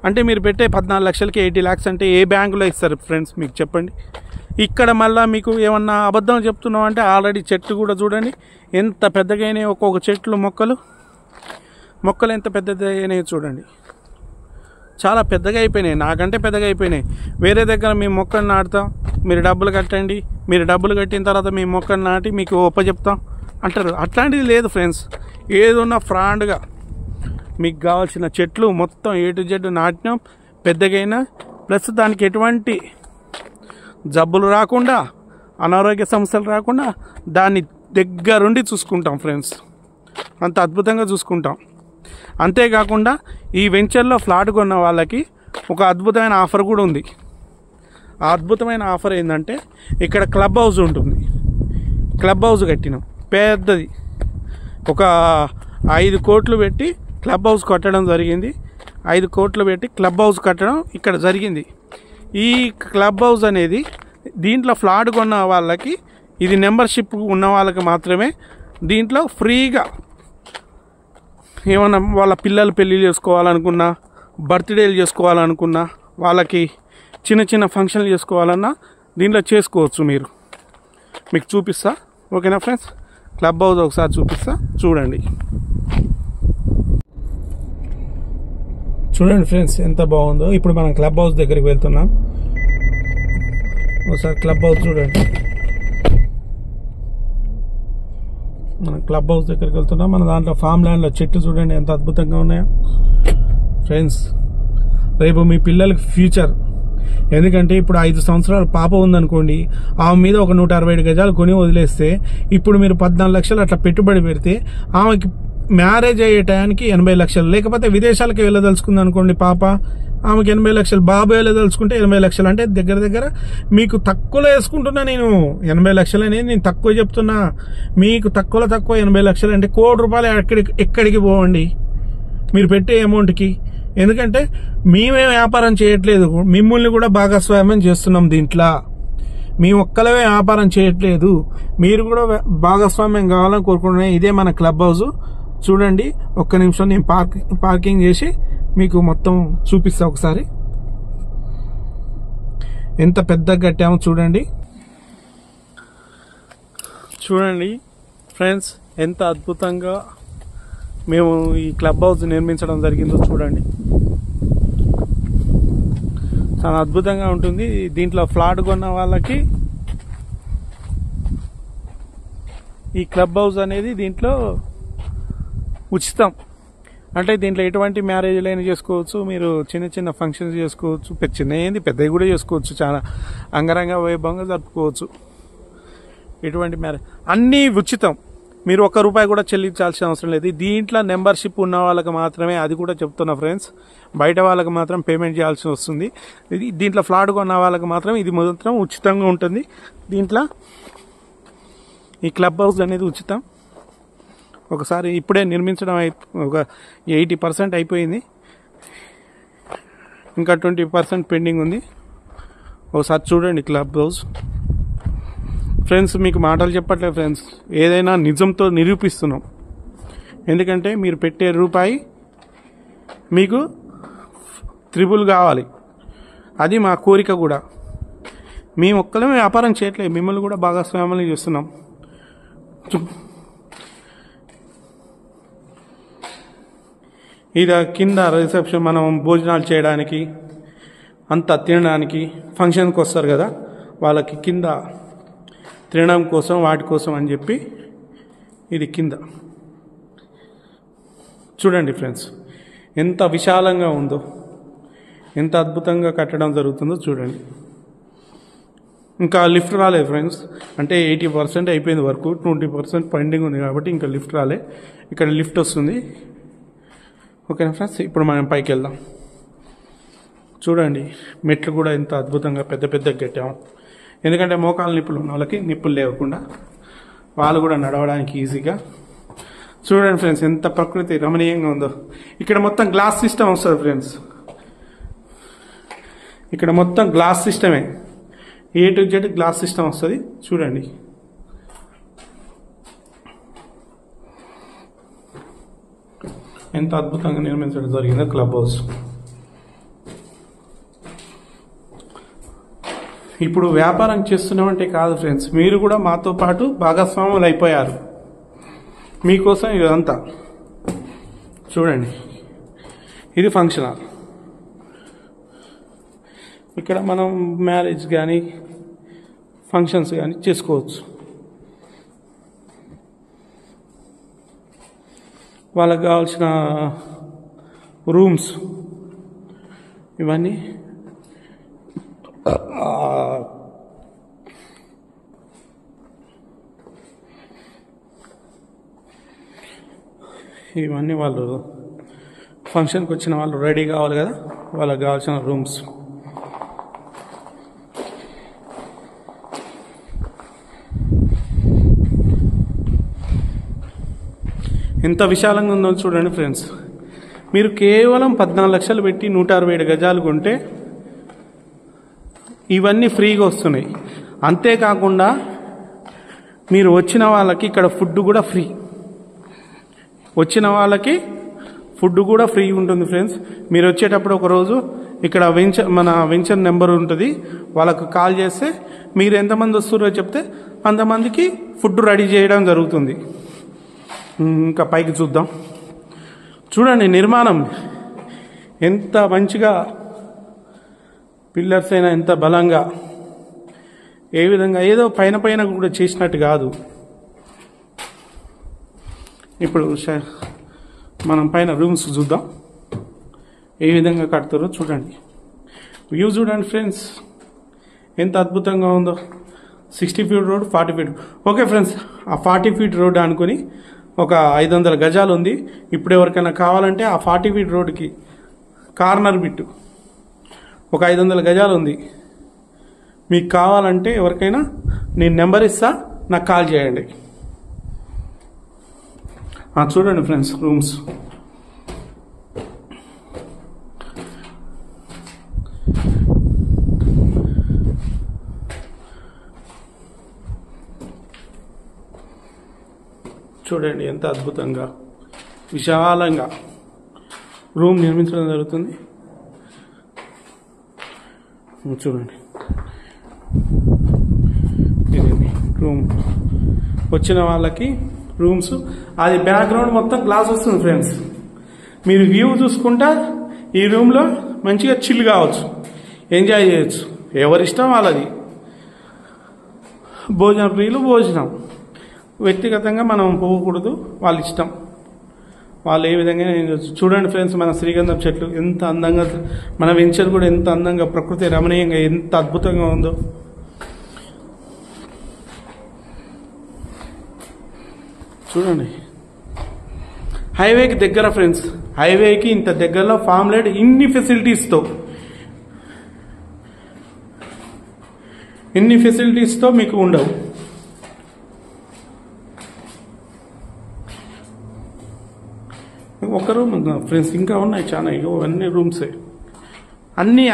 అంటే మీరు పెట్టే 14 లక్షలకి 80 lakhs అంటే ఏ బ్యాంకులో ఇస్తారు ఫ్రెండ్స్ మీకు చెప్పండి. ఇక్కడ మళ్ళీ మీకు ఏమన్నా అబద్ధం చెప్తున్నాం అంటే ఆల్రెడీ చెట్లు కూడా చూడండి ఎంత పెద్దగా అయినాయి. ఒక్కొక్క చెట్లు మొక్కలు ఎంత పెద్దగా అయినాయి చూడండి, చాలా పెద్దగా అయిపోయినాయి, నాకంటే పెద్దగా అయిపోయినాయి. వేరే దగ్గర మీ మొక్కను నాటుతాం, మీరు డబ్బులు కట్టండి, మీరు డబ్బులు కట్టిన తర్వాత మీ మొక్కను నాటి మీకు ఒప్పచెప్తాం అంటారు. అట్లాంటిది లేదు ఫ్రెండ్స్. ఏదున్నా ఫ్రాండ్గా మీకు కావాల్సిన చెట్లు మొత్తం A to Z నాటినాం, పెద్దగైనా ప్లస్ దానికి ఎటువంటి జబ్బులు రాకుండా అనారోగ్య సమస్యలు రాకుండా దాన్ని దగ్గరుండి చూసుకుంటాం ఫ్రెండ్స్. అంత అద్భుతంగా చూసుకుంటాం. అంతేకాకుండా ఈ వెంచర్లో ఫ్లాట్ కొన్న వాళ్ళకి ఒక అద్భుతమైన ఆఫర్ కూడా ఉంది. ఆ అద్భుతమైన ఆఫర్ ఏంటంటే ఇక్కడ క్లబ్ హౌస్ ఉంటుంది. క్లబ్ హౌస్ కట్టినాం పెద్దది, ఒక 5 కోట్లు పెట్టి క్లబ్ హౌస్ కట్టడం జరిగింది. 5 కోట్లు పెట్టి క్లబ్ హౌస్ కట్టడం ఇక్కడ జరిగింది. ఈ క్లబ్ హౌస్ అనేది దీంట్లో ఫ్లాట్ కొన్న వాళ్ళకి, ఇది మెంబర్షిప్ ఉన్న వాళ్ళకి మాత్రమే. దీంట్లో ఫ్రీగా ఏమన్నా వాళ్ళ పిల్లలు పెళ్ళి చేసుకోవాలనుకున్నా, బర్త్డేలు చేసుకోవాలనుకున్నా, వాళ్ళకి చిన్న చిన్న ఫంక్షన్లు చేసుకోవాలన్నా దీంట్లో చేసుకోవచ్చు. మీకు చూపిస్తా, ఓకేనా ఫ్రెండ్స్. క్లబ్ హౌస్ ఒకసారి చూపిస్తా చూడండి. చూడండి ఫ్రెండ్స్ ఎంత బాగుందో. ఇప్పుడు మనం క్లబ్ హౌస్ దగ్గరికి వెళ్తున్నాం. ఒకసారి క్లబ్ హౌస్ చూడండి. మనం క్లబ్ హౌస్ దగ్గరికి వెళ్తున్నాం. మన దాంట్లో ఫామ్ ల్యాండ్లో చెట్టు చూడండి ఎంత అద్భుతంగా ఉన్నాయో ఫ్రెండ్స్. రేపు మీ పిల్లలకి ఫ్యూచర్, ఎందుకంటే ఇప్పుడు 5 సంవత్సరాల పాప ఉందనుకోండి, ఆమె మీద ఒక 167 గజాలు కొని వదిలేస్తే ఇప్పుడు మీరు 14 లక్షలు అట్లా పెట్టుబడి పెడితే ఆమెకి మ్యారేజ్ అయ్యే టయానికి 80 లక్షలు, లేకపోతే విదేశాలకు వెళ్ళదలుచుకుంది అనుకోండి పాప, ఆమెకి 80 లక్షలు, బాబు వెళ్ళదలుచుకుంటే 80 లక్షలు. అంటే దగ్గర మీకు తక్కువలో వేసుకుంటున్నా నేను. 80 లక్షలు అనేది నేను తక్కువ చెప్తున్నా. మీకు తక్కువ 80 లక్షలు అంటే ₹1 కోటి ఎక్కడికి పోవండి మీరు పెట్టే అమౌంట్కి. ఎందుకంటే మేమే వ్యాపారం చేయట్లేదు, మిమ్మల్ని కూడా భాగస్వామ్యం చేస్తున్నాం దీంట్లో. మేము ఒక్కలవే వ్యాపారం చేయట్లేదు, మీరు కూడా భాగస్వామ్యం కావాలని కోరుకుంటున్నాయి. ఇదే మన క్లబ్ హౌస్ చూడండి. ఒక్క నిమిషం నేను పార్కింగ్ చేసి మీకు మొత్తం చూపిస్తా. ఒకసారి ఎంత పెద్దగా కట్టామో చూడండి ఫ్రెండ్స్, ఎంత అద్భుతంగా మేము ఈ క్లబ్ హౌస్ నిర్మించడం జరిగిందో చూడండి. చాలా అద్భుతంగా ఉంటుంది. దీంట్లో ఫ్లాట్ కొన్న వాళ్ళకి ఈ క్లబ్ హౌస్ అనేది దీంట్లో ఉచితం. అంటే దీంట్లో ఎటువంటి మ్యారేజ్లు అయినా చేసుకోవచ్చు, మీరు చిన్న చిన్న ఫంక్షన్స్ చేసుకోవచ్చు, చిన్న పెద్దవి కూడా చేసుకోవచ్చు, చాలా అంగరంగ వైభవంగా జరుపుకోవచ్చు. ఎటువంటి మ్యారేజ్ అన్నీ ఉచితం, మీరు ₹1 కూడా చెల్లించాల్సిన అవసరం లేదు. దీంట్లో మెంబర్షిప్ ఉన్న వాళ్ళకి మాత్రమే, అది కూడా చెప్తున్నా ఫ్రెండ్స్, బయట వాళ్ళకి మాత్రం పేమెంట్ చేయాల్సి వస్తుంది. దీంట్లో ఫ్లాట్ కొన్న వాళ్ళకి మాత్రం ఇది మాత్రం ఉచితంగా ఉంటుంది. దీంట్లో ఈ క్లబ్ హౌస్ అనేది ఉచితం. ఒకసారి ఇప్పుడే నిర్మించడం ఒక 80% అయిపోయింది, ఇంకా 20% పెండింగ్ ఉంది. ఒకసారి చూడండి క్లబ్ హౌస్. ఫ్రెండ్స్ మీకు మాటలు చెప్పట్లేదు ఫ్రెండ్స్, ఏదైనా నిజంతో నిరూపిస్తున్నాం. ఎందుకంటే మీరు పెట్టే రూపాయి మీకు త్రిబుల్ కావాలి, అది మా కోరిక కూడా. మేము ఒక్కలమే వ్యాపారం చేయట్లేదు, మిమ్మల్ని కూడా భాగస్వామ్యం చేస్తున్నాం. ఇది కింద రిసెప్షన్, మనం భోజనాలు చేయడానికి అంతా తినడానికి ఫంక్షన్కి వస్తారు కదా, వాళ్ళకి కింద తినడం కోసం వాటి కోసం అని చెప్పి ఇది కింద. చూడండి ఫ్రెండ్స్ ఎంత విశాలంగా ఉందో, ఎంత అద్భుతంగా కట్టడం జరుగుతుందో చూడండి. ఇంకా లిఫ్ట్ రాలేదు ఫ్రెండ్స్, అంటే 80% అయిపోయింది వర్క్, 20% పెండింగ్ ఉంది కాబట్టి ఇంకా లిఫ్ట్ రాలే. ఇక్కడ లిఫ్ట్ వస్తుంది. ఓకేనా ఫ్రెండ్స్, ఇప్పుడు మనం పైకి వెళ్దాం. చూడండి మెట్లు కూడా ఎంత అద్భుతంగా పెద్ద పెద్దగా కట్టాము. ఎందుకంటే మోకాలు నిప్పులు ఉన్న వాళ్ళకి నిప్పులు లేకుండా వాళ్ళు కూడా నడవడానికి ఈజీగా. చూడండి ఫ్రెండ్స్ ఎంత ప్రకృతి రమణీయంగా ఉందో. ఇక్కడ మొత్తం గ్లాస్ సిస్టమ్ వస్తుంది ఫ్రెండ్స్, ఇక్కడ మొత్తం గ్లాస్ సిస్టమే, A to Z glass system వస్తుంది. చూడండి ఎంత అద్భుతంగా నిర్మించడం జరిగిందో క్లబ్ హౌస్. ఇప్పుడు వ్యాపారం చేస్తున్నామంటే కాదు ఫ్రెండ్స్, మీరు కూడా మాతో పాటు భాగస్వాములు అయిపోయారు. మీకోసం ఇదంతా చూడండి. ఇది ఫంక్షన్ హాల్. ఇక్కడ మనం మ్యారేజ్ కానీ ఫంక్షన్స్ కానీ చేసుకోవచ్చు. వాళ్ళకి కావాల్సిన రూమ్స్ ఇవన్నీ వాళ్ళు ఫంక్షన్కి వచ్చిన వాళ్ళు రెడీ కావాలి కదా, వాళ్ళకి కావాల్సిన రూమ్స్. ఎంత విశాలంగా ఉందో చూడండి ఫ్రెండ్స్. మీరు కేవలం 14 లక్షలు పెట్టి 167 గజాలు కొంటే ఇవన్నీ ఫ్రీగా వస్తున్నాయి. అంతేకాకుండా మీరు వచ్చిన వాళ్ళకి ఇక్కడ ఫుడ్ కూడా ఫ్రీ, వచ్చిన వాళ్ళకి ఫుడ్ కూడా ఫ్రీ ఉంటుంది ఫ్రెండ్స్. మీరు వచ్చేటప్పుడు ఒకరోజు ఇక్కడ మన వెంచర్ నెంబర్ ఉంటుంది, వాళ్ళకు కాల్ చేస్తే మీరు ఎంతమంది వస్తున్నారో చెప్తే అంతమందికి ఫుడ్ రెడీ చేయడం జరుగుతుంది. ఇంకా పైకి చూద్దాం. చూడండి నిర్మాణం ఎంత మంచిగా, పిల్లర్స్ అయినా ఎంత బలంగా, ఏ విధంగా ఏదో పైన పైన కూడా చేసినట్టు కాదు. ఇప్పుడు మనం పైన రూమ్స్ చూద్దాం ఏ విధంగా కడతారో. చూడండి వ్యూ చూడండి ఫ్రెండ్స్ ఎంత అద్భుతంగా ఉందో. 60 feet road, 40 feet. Okay friends, ఆ 40 ఫీట్ రోడ్ అనుకుని ఒక 500 గజాలు ఉంది. ఇప్పుడు ఎవరికైనా కావాలంటే ఆ 40 ఫీట్ రోడ్కి కార్నర్ బిట్ ఒక 500 గజాలు ఉంది. మీకు కావాలంటే ఎవరికైనా నేను నెంబర్ ఇస్తా, నాకు కాల్ చేయండి. చూడండి ఫ్రెండ్స్ రూమ్స్ చూడండి ఎంత అద్భుతంగా విశాలంగా రూమ్ నిర్మించడం జరుగుతుంది. చూడండి ఇది రూమ్, వచ్చిన వాళ్ళకి రూమ్స్. అది బ్యాక్గ్రౌండ్ మొత్తం గ్లాస్ వస్తుంది ఫ్రెండ్స్. మీరు వ్యూ చూసుకుంటా ఈ రూమ్లో మంచిగా చిల్ కావచ్చు, ఎంజాయ్ చేయొచ్చు. ఎవరిష్టం వాళ్ళది. భోజన ప్రియులు భోజనం, వ్యక్తిగతంగా మనం పోకూడదు, వాళ్ళ ఇష్టం, వాళ్ళు ఏ విధంగా. చూడండి ఫ్రెండ్స్ మన శ్రీగంధం చెట్లు ఎంత అందంగా, మన వెంచర్ కూడా ఎంత అందంగా, ప్రకృతి రమణీయంగా ఎంత అద్భుతంగా ఉందో. చూడండి హైవేకి దగ్గర ఫ్రెండ్స్, హైవేకి ఇంత దగ్గరలో ఫార్మ్లెట్ ఇన్ని ఫెసిలిటీస్తో మీకు ఉండవు. ఒక రూమ్ ఫ్రెండ్స్, ఇంకా ఉన్నాయి చాలా. ఇగో అన్ని రూమ్సే, అన్నీ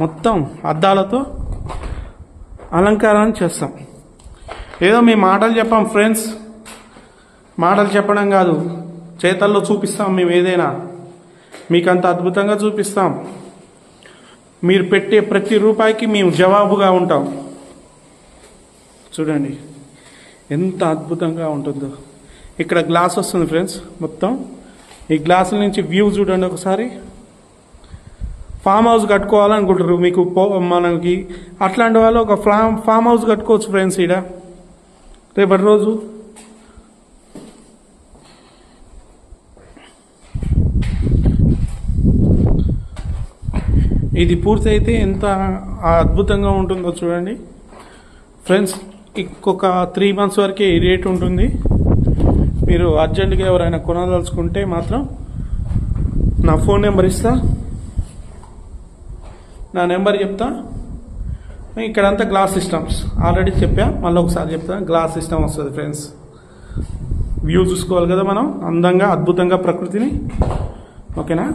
మొత్తం అద్దాలతో అలంకారం చేస్తాం. ఏదో మీ మాటలు చెప్పాం ఫ్రెండ్స్, మాటలు చెప్పడం కాదు, చేతల్లో చూపిస్తాం. మేము ఏదైనా మీకు అంత అద్భుతంగా చూపిస్తాం. మీరు పెట్టే ప్రతి రూపాయికి మేము జవాబుగా ఉంటాం. చూడండి ఎంత అద్భుతంగా ఉంటుందో. ఇక్కడ గ్లాస్ వస్తుంది ఫ్రెండ్స్ మొత్తం. ఈ గ్లాసుల నుంచి వ్యూ చూడండి ఒకసారి. ఫామ్ హౌస్ కట్టుకోవాలనుకుంటారు మీకు, మనకి అట్లాంటి వాళ్ళు ఒక ఫామ్ హౌస్ కట్టుకోవచ్చు ఫ్రెండ్స్ ఈడ రేపటి రోజు. ఇది పూర్తయితే ఎంత అద్భుతంగా ఉంటుందో చూడండి ఫ్రెండ్స్. ఇంకొక 3 months వరకే ఈ రేట్ ఉంటుంది. మీరు అర్జెంటుగా ఎవరైనా కొనదలుచుకుంటే మాత్రం నా ఫోన్ నెంబర్ ఇస్తా, నా నెంబర్ చెప్తా. ఇక్కడంతా గ్లాస్ సిస్టమ్స్ ఆల్రెడీ చెప్పా, మళ్ళీ ఒకసారి చెప్తా. గ్లాస్ సిస్టమ్ వస్తుంది ఫ్రెండ్స్. వ్యూ చూసుకోవాలి కదా మనం అందంగా అద్భుతంగా ప్రకృతిని. ఓకేనా?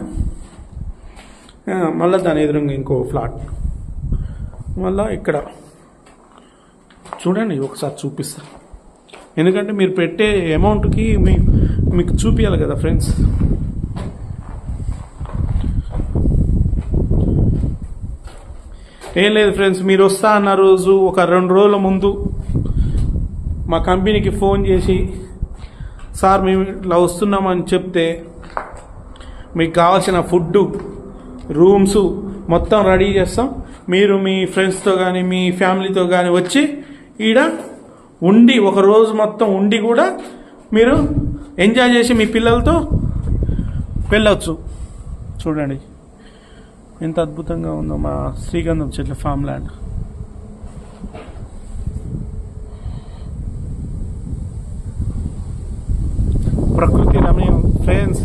మళ్ళీ దాని ఎదురుగా ఇంకో ఫ్లాట్. మళ్ళీ ఇక్కడ చూడండి ఒకసారి చూపిస్తా, ఎందుకంటే మీరు పెట్టే అమౌంట్కి మీకు చూపించాలి కదా ఫ్రెండ్స్. ఏం లేదు ఫ్రెండ్స్, మీరు వస్తా అన్న రోజు ఒక 2 రోజుల ముందు మా కంపెనీకి ఫోన్ చేసి సార్ మేము ఇట్లా వస్తున్నామని చెప్తే మీకు కావాల్సిన ఫుడ్, రూమ్స్ మొత్తం రెడీ చేస్తాం. మీరు మీ ఫ్రెండ్స్తో కానీ మీ ఫ్యామిలీతో కానీ వచ్చి ఈడ ఉండి ఒక రోజు మొత్తం ఉండి కూడా మీరు ఎంజాయ్ చేసి మీ పిల్లలతో వెళ్ళొచ్చు. చూడండి ఎంత అద్భుతంగా ఉందో మా శ్రీగంధం చెట్ల ఫామ్ ల్యాండ్. ప్రకృతి రమణీయం ఫ్రెండ్స్.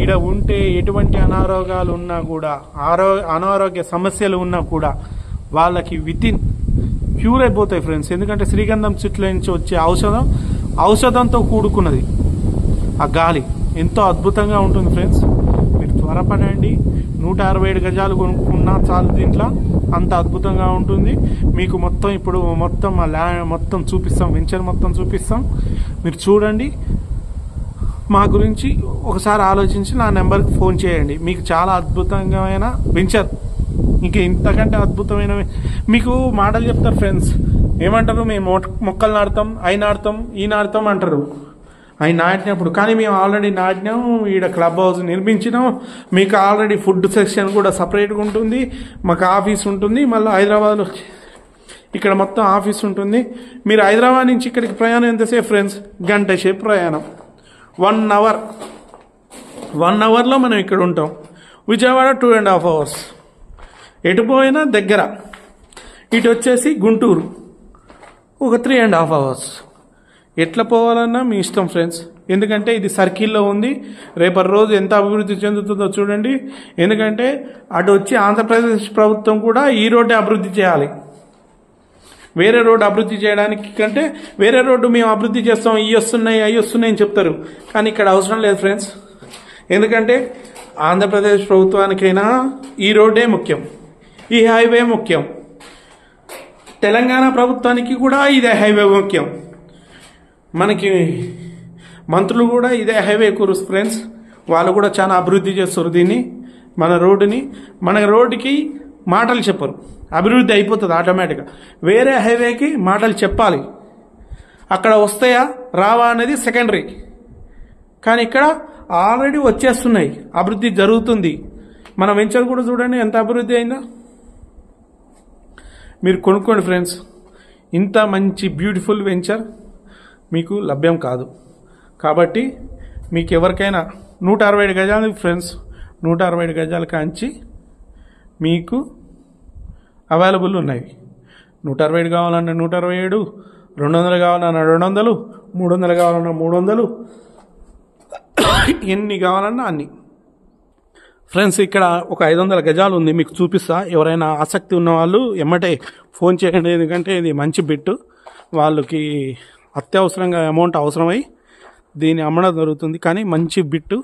ఈడ ఉంటే ఎటువంటి అనారోగ్యాలు ఉన్నా కూడా, అనారోగ్య సమస్యలు ఉన్నా కూడా వాళ్ళకి వితిన్ క్యూర్ అయిపోతాయి ఫ్రెండ్స్. ఎందుకంటే శ్రీగంధం చెట్ల నుంచి వచ్చే ఔషధంతో కూడుకున్నది ఆ గాలి. ఎంతో అద్భుతంగా ఉంటుంది ఫ్రెండ్స్. మీరు త్వరపడండి. 167 గజాలు కొనుక్కున్నా చాలు దీంట్లో, అంత అద్భుతంగా ఉంటుంది. మీకు మొత్తం ఇప్పుడు మొత్తం ఆ ల్యాండ్ మొత్తం చూపిస్తాం, వెంచర్ మొత్తం చూపిస్తాం. మీరు చూడండి. మా గురించి ఒకసారి ఆలోచించి నా నెంబర్కి ఫోన్ చేయండి. మీకు చాలా అద్భుతమైన వెంచర్, ఇంకా ఇంతకంటే అద్భుతమైన మీకు మాటలు చెప్తారు ఫ్రెండ్స్. ఏమంటారు, మేము మొక్కలు నాటుతాం, అవి నాటుతాం, ఈ నాటుతాం అంటారు. అవి నాటినప్పుడు కానీ మేము ఆల్రెడీ నాటినాం. ఈడ క్లబ్ హౌస్ నిర్మించినాం. మీకు ఆల్రెడీ ఫుడ్ సెక్షన్ కూడా సపరేట్గా ఉంటుంది. మాకు ఆఫీస్ ఉంటుంది. మళ్ళీ హైదరాబాద్లో ఇక్కడ మొత్తం ఆఫీస్ ఉంటుంది. మీరు హైదరాబాద్ నుంచి ఇక్కడికి ప్రయాణం ఎంతసేపు ఫ్రెండ్స్? గంట సేపు ప్రయాణం. 1 hour. 1 hourలో మనం ఇక్కడ ఉంటాం. విజయవాడ 2.5 hours. ఎటు పోయినా దగ్గర. ఇటు వచ్చేసి గుంటూరు ఒక 3.5 hours. ఎట్లా పోవాలన్నా మీ ఇష్టం ఫ్రెండ్స్. ఎందుకంటే ఇది సర్కిల్లో ఉంది. రేపటి రోజు ఎంత అభివృద్ధి చెందుతుందో చూడండి. ఎందుకంటే అటు వచ్చి ఆంధ్రప్రదేశ్ ప్రభుత్వం కూడా ఈ రోడ్డే అభివృద్ధి చేయాలి. వేరే రోడ్డు అభివృద్ధి చేయడానికి కంటే వేరే రోడ్డు మేము అభివృద్ధి చేస్తాం, ఇవి వస్తున్నాయి అవి వస్తున్నాయి అని చెప్తారు. కానీ ఇక్కడ అవసరం లేదు ఫ్రెండ్స్. ఎందుకంటే ఆంధ్రప్రదేశ్ ప్రభుత్వానికైనా ఈ రోడ్డే ముఖ్యం, ఈ హైవే ముఖ్యం. తెలంగాణ ప్రభుత్వానికి కూడా ఇదే హైవే ముఖ్యం. మనకి మంత్రులు కూడా ఇదే హైవే కూరుస్తారు ఫ్రెండ్స్. వాళ్ళు కూడా చాలా అభివృద్ధి చేస్తారు దీన్ని, మన రోడ్డుని. మన రోడ్డుకి మాటలు చెప్పరు, అభివృద్ధి అయిపోతుంది ఆటోమేటిక్గా. వేరే హైవేకి మాటలు చెప్పాలి. అక్కడ వస్తాయా రావా అనేది సెకండరీ. కానీ ఇక్కడ ఆల్రెడీ వచ్చేస్తున్నాయి, అభివృద్ధి జరుగుతుంది. మన వెంచర్ కూడా చూడండి ఎంత అభివృద్ధి అయిందో. మీరు కొనుక్కోండి ఫ్రెండ్స్. ఇంత మంచి బ్యూటిఫుల్ వెంచర్ మీకు లభ్యం కాదు. కాబట్టి మీకు ఎవరికైనా 167 గజాలు ఫ్రెండ్స్, 167 గజాల కాంచి మీకు అవైలబుల్ ఉన్నాయి. 167 కావాలన్నా 167, 200 కావాలన్నా 200, 300 కావాలన్నా 300, ఎన్ని కావాలన్నా అన్ని ఫ్రెండ్స్. ఇక్కడ ఒక 500 గజాలు ఉంది, మీకు చూపిస్తా. ఎవరైనా ఆసక్తి ఉన్న వాళ్ళు ఎమ్మటే ఫోన్ చేయండి. ఎందుకంటే ఇది మంచి బిట్టు. వాళ్ళకి అత్యవసరంగా అమౌంట్ అవసరమై దీన్ని అమ్మడం జరుగుతుంది. కానీ మంచి బిట్టు.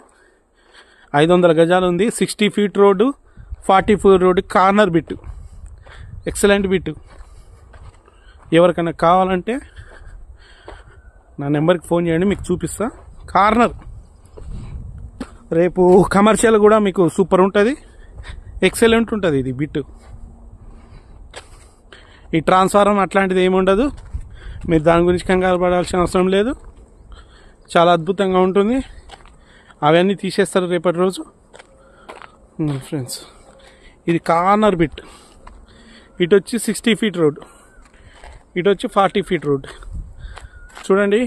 500 గజాలు ఉంది. 60 feet road, 40 feet road, corner bit, excellent bit. ఎవరికైనా కావాలంటే నా నెంబర్కి ఫోన్ చేయండి, మీకు చూపిస్తా. కార్నర్ రేపు కమర్షియల్ కూడా మీకు సూపర్ ఉంటుంది, ఎక్సలెంట్ ఉంటుంది ఇది బిట్టు. ఈ ట్రాన్స్ఫార్మర్ అట్లాంటిది ఏమి ఉండదు, మీరు దాని గురించి కంగారు పడాల్సిన అవసరం లేదు. చాలా అద్భుతంగా ఉంటుంది. అవన్నీ తీసేస్తారు రేపటి రోజు. ఫ్రెండ్స్ ఇది కార్నర్ బిట్. ఇటు వచ్చి 60 ఫీట్ రోడ్, ఇటు వచ్చి 40 ఫీట్ రోడ్. చూడండి,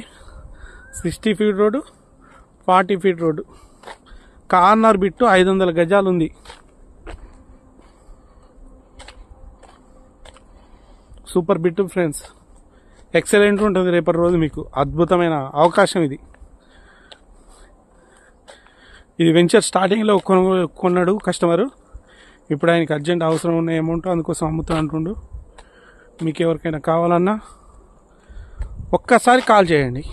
60 feet road, 40 feet road, corner bit 500 గజాలు ఉంది. సూపర్ బిట్టు ఫ్రెండ్స్, ఎక్సలెంట్ ఉంటుంది రేపటి రోజు మీకు. అద్భుతమైన అవకాశం ఇది. ఇది వెంచర్ స్టార్టింగ్లో కొన్నాడు కస్టమరు. ఇప్పుడు ఆయనకి అర్జెంట్ అవసరం ఉన్న అమౌంట్, అందుకోసం అమ్ముతా అంటుండు. మీకు ఎవరికైనా కావాలన్నా ఒక్కసారి కాల్ చేయండి,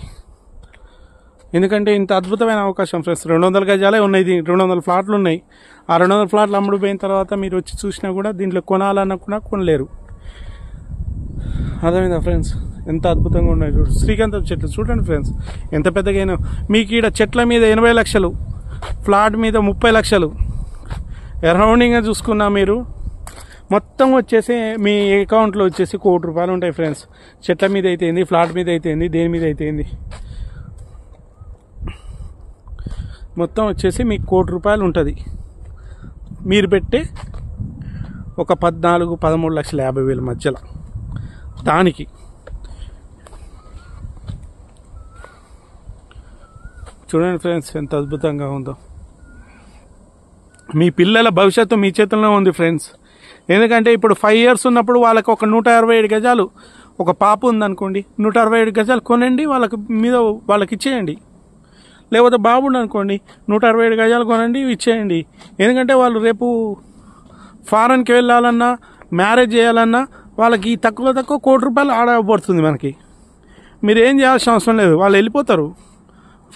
ఎందుకంటే ఇంత అద్భుతమైన అవకాశం ఫ్రెండ్స్. 200 గజాలే ఉన్నాయి, 200 ఫ్లాట్లు ఉన్నాయి. ఆ 200 ఫ్లాట్లు అమ్ముడుపోయిన తర్వాత మీరు వచ్చి చూసినా కూడా దీంట్లో కొనాలన్నా కూడా కొనలేరు. అర్థమైందా ఫ్రెండ్స్? ఎంత అద్భుతంగా ఉన్నాయి చూడు. శ్రీకాంతం చెట్లు చూడండి ఫ్రెండ్స్, ఎంత పెద్దగా. మీకు ఈడ చెట్ల మీద 80 లక్షలు, ఫ్లాట్ మీద 30 లక్షలు. అరౌండింగ్గా చూసుకున్నా మీరు మొత్తం వచ్చేసి మీ అకౌంట్లో వచ్చేసి ₹1 కోటి ఉంటాయి ఫ్రెండ్స్. చెట్ల మీద అయితే ఏంది, ఫ్లాట్ మీద అయితే ఏంది, దేని మీద అయితే ఏంది, మొత్తం వచ్చేసి మీకు ₹1 కోటి ఉంటుంది. మీరు పెట్టే ఒక 13,50,000 మధ్యలో దానికి. చూడండి ఫ్రెండ్స్ ఎంత అద్భుతంగా ఉందో. మీ పిల్లల భవిష్యత్తు మీ చేతుల్లో ఉంది ఫ్రెండ్స్. ఎందుకంటే ఇప్పుడు 5 years ఉన్నప్పుడు వాళ్ళకి ఒక 167 గజాలు, ఒక పాప ఉందనుకోండి, 167 గజాలు కొనండి, వాళ్ళకి ఇచ్చేయండి. లేకపోతే బాబుండి అనుకోండి, 167 గజాలు కొనండి, ఇచ్చేయండి. ఎందుకంటే వాళ్ళు రేపు ఫారెన్కి వెళ్ళాలన్నా, మ్యారేజ్ చేయాలన్నా వాళ్ళకి తక్కువ ₹1 కోటి ఆడబడుతుంది మనకి. మీరు ఏం చేయాల్సిన అవసరం లేదు, వాళ్ళు వెళ్ళిపోతారు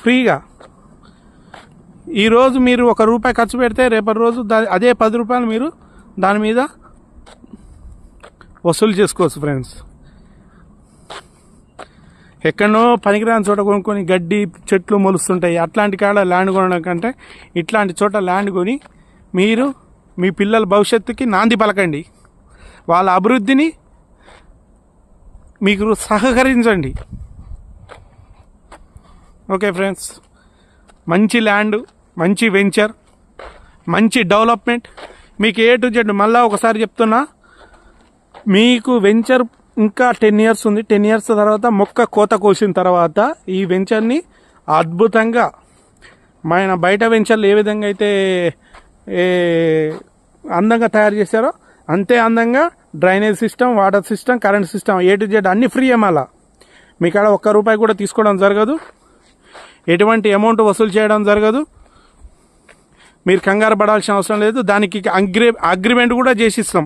ఫ్రీగా. ఈరోజు మీరు ₹1 ఖర్చు పెడితే రేపటి రోజు అదే ₹10 మీరు దాని మీద వసూలు చేసుకోవచ్చు ఫ్రెండ్స్. ఎక్కడనో పనికిరాని చోట కొనుక్కొని గడ్డి చెట్లు మొలుస్తుంటాయి, అట్లాంటి కాడ ల్యాండ్ కొనడం కంటే ఇట్లాంటి చోట ల్యాండ్ కొని మీరు మీ పిల్లల భవిష్యత్తుకి నాంది పలకండి. వాళ్ళ అభివృద్ధిని మీకు సహకరించండి. ఓకే ఫ్రెండ్స్, మంచి ల్యాండ్, మంచి వెంచర్, మంచి డెవలప్మెంట్, మీకు A to Z. మళ్ళీ ఒకసారి చెప్తున్నా, మీకు వెంచర్ ఇంకా 10 years ఉంది. 10 years తర్వాత మొక్క కోత కోసిన తర్వాత ఈ వెంచర్ని అద్భుతంగా మన బయట వెంచర్లు ఏ విధంగా అయితే అందంగా తయారు చేశారో అంతే అందంగా drainage system, water system, current system, A to Z అన్ని ఫ్రీ. మళ్ళా మీకు ఆడ ₹1 కూడా తీసుకోవడం జరగదు, ఎటువంటి అమౌంట్ వసూలు చేయడం జరగదు. మీరు కంగారు పడాల్సిన అవసరం లేదు. దానికి అగ్రిమెంట్ కూడా చేసిస్తాం,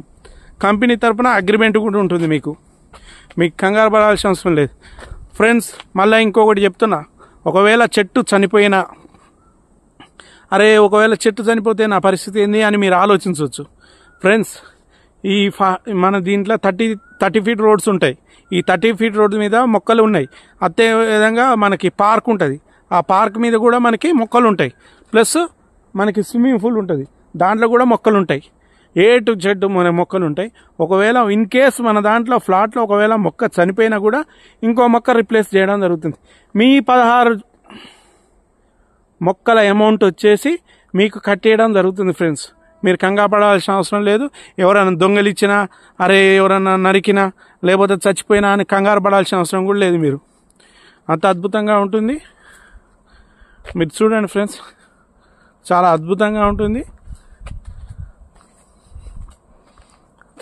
కంపెనీ తరఫున అగ్రిమెంట్ కూడా ఉంటుంది. మీకు కంగారు పడాల్సిన అవసరం లేదు ఫ్రెండ్స్. మళ్ళీ ఇంకొకటి చెప్తున్నా, ఒకవేళ చెట్టు చనిపోయినా, ఒకవేళ చెట్టు చనిపోతే నా పరిస్థితి ఏంది అని మీరు ఆలోచించవచ్చు ఫ్రెండ్స్. మన దీంట్లో 30 ఫీట్ రోడ్స్ ఉంటాయి. ఈ 30 ఫీట్ రోడ్డు మీద మొక్కలు ఉన్నాయి. అదే విధంగా మనకి పార్క్ ఉంటుంది, ఆ పార్క్ మీద కూడా మనకి మొక్కలు ఉంటాయి. ప్లస్ మనకి స్విమ్మింగ్ పూల్ ఉంటుంది, దాంట్లో కూడా మొక్కలు ఉంటాయి. A to Z మన మొక్కలు ఉంటాయి. ఒకవేళ ఇన్ కేస్ మన దాంట్లో ఫ్లాట్లో ఒకవేళ మొక్క చనిపోయినా కూడా ఇంకో మొక్క రిప్లేస్ చేయడం జరుగుతుంది. మీ 16 మొక్కల అమౌంట్ వచ్చేసి మీకు కట్టేయడం జరుగుతుంది ఫ్రెండ్స్. మీరు కంగారు పడాల్సిన అవసరం లేదు. ఎవరైనా దొంగలిచ్చినా, ఎవరైనా నరికినా, లేకపోతే చచ్చిపోయినా అని కంగారు పడాల్సిన అవసరం కూడా లేదు. మీరు అంత అద్భుతంగా ఉంటుంది. మీరు చూడండి ఫ్రెండ్స్, చాలా అద్భుతంగా ఉంటుంది,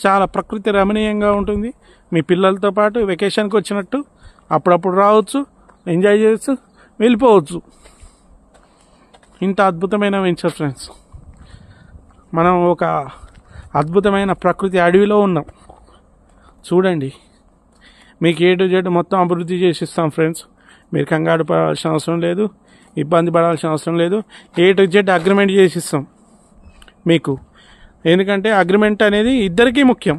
చాలా ప్రకృతి రమణీయంగా ఉంటుంది. మీ పిల్లలతో పాటు వెకేషన్కి వచ్చినట్టు అప్పుడప్పుడు రావచ్చు, ఎంజాయ్ చేయొచ్చు, వెళ్ళిపోవచ్చు. ఇంత అద్భుతమైన వెంచర్ ఫ్రెండ్స్. మనం ఒక అద్భుతమైన ప్రకృతి అడవిలో ఉన్నాం. చూడండి, మీకు A to Z మొత్తం అభివృద్ధి చేసిస్తాం ఫ్రెండ్స్. మీరు కంగారు పడాల్సిన అవసరం లేదు. ఇబ్బంది పడాల్సిన అవసరం లేదు. A to Z అగ్రిమెంట్ చేసిస్తాం మీకు. ఎందుకంటే అగ్రిమెంట్ అనేది ఇద్దరికీ ముఖ్యం,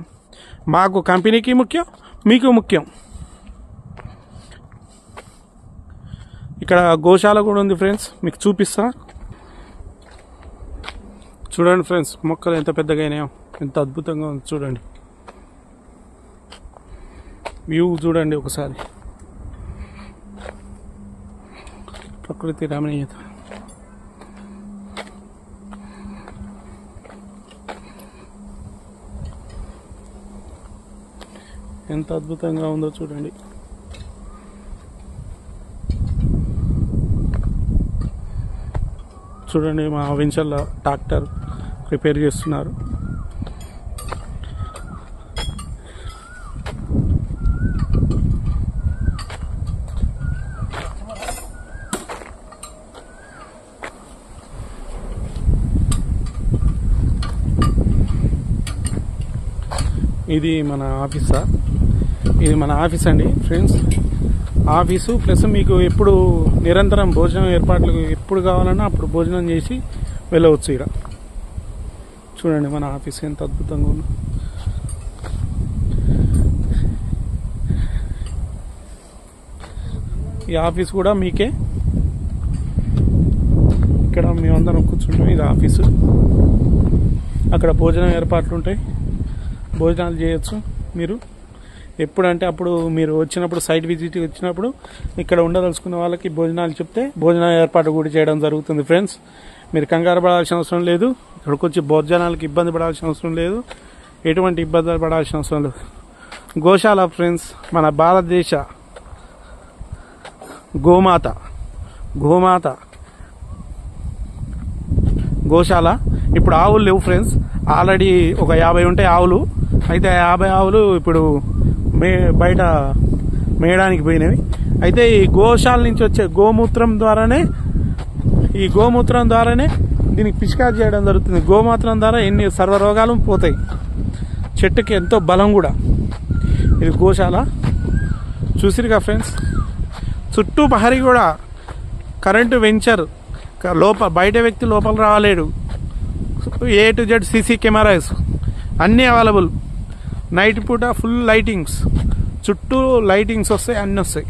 మాకు కంపెనీకి ముఖ్యం, మీకు ముఖ్యం. ఇక్కడ గోశాల కూడా ఉంది ఫ్రెండ్స్, మీకు చూపిస్తా. చూడండి ఫ్రెండ్స్, మొక్కలు ఎంత పెద్దగా అయినాయో, ఎంత అద్భుతంగా ఉంది చూడండి. వ్యూ చూడండి ఒకసారి, ప్రకృతి రమణీయత. ఎంత అద్భుతంగా ఉందో చూడండి. చూడండి మా వెంచర్లో ట్రాక్టర్ ప్రిపేర్ చేస్తున్నారు. ఇది మన ఆఫీసా? ఇది మన ఆఫీస్ అండి ఫ్రెండ్స్. ఆఫీసు ప్లస్ మీకు ఎప్పుడు నిరంతరం భోజనం ఏర్పాట్లు ఎప్పుడు కావాలన్నా అప్పుడు భోజనం చేసి వెళ్ళవచ్చు. ఇక్కడ చూడండి మన ఆఫీస్ ఎంత అద్భుతంగా ఉంది. ఈ ఆఫీస్ కూడా మీకే. ఇక్కడ మేమందరం కూర్చుంటాం, ఇది ఆఫీసు. అక్కడ భోజనం ఏర్పాట్లు ఉంటాయి, భోజనాలు చేయొచ్చు. మీరు ఎప్పుడంటే అప్పుడు మీరు వచ్చినప్పుడు, సైట్ విజిట్ వచ్చినప్పుడు ఇక్కడ ఉండదలుచుకున్న వాళ్ళకి భోజనాలు చెప్తే భోజన ఏర్పాటు కూడా చేయడం జరుగుతుంది ఫ్రెండ్స్. మీరు కంగారు పడాల్సిన అవసరం లేదు, ఇక్కడికి వచ్చి భోజనాలకు ఇబ్బంది పడాల్సిన అవసరం లేదు, ఎటువంటి ఇబ్బందులు పడాల్సిన అవసరం లేదు. గోశాల ఫ్రెండ్స్, మన భారతదేశ గోమాత గోశాల. ఇప్పుడు ఆవులు లేవు ఫ్రెండ్స్, ఆల్రెడీ ఒక 50 ఉంటాయి ఆవులు. అయితే 50 ఆవులు ఇప్పుడు బయట మేయడానికి పోయినవి. అయితే ఈ గోశాల నుంచి వచ్చే గోమూత్రం ద్వారానే దీనికి పిచికారి చేయడం జరుగుతుంది. గోమూత్రం ద్వారా ఎన్ని సర్వరోగాలు పోతాయి, చెట్టుకి ఎంతో బలం కూడా. ఇది గోశాల చూసిరుగా ఫ్రెండ్స్. చుట్టూ ప్రహరీ కూడా, కరెంటు వెంచర్, బయట వ్యక్తి లోపల రాలేడు. A to Z CC cameras అన్నీ అవైలబుల్. నైట్ పూట ఫుల్ లైటింగ్స్, చుట్టూ లైటింగ్స్ వస్తాయి, అన్నీ వస్తాయి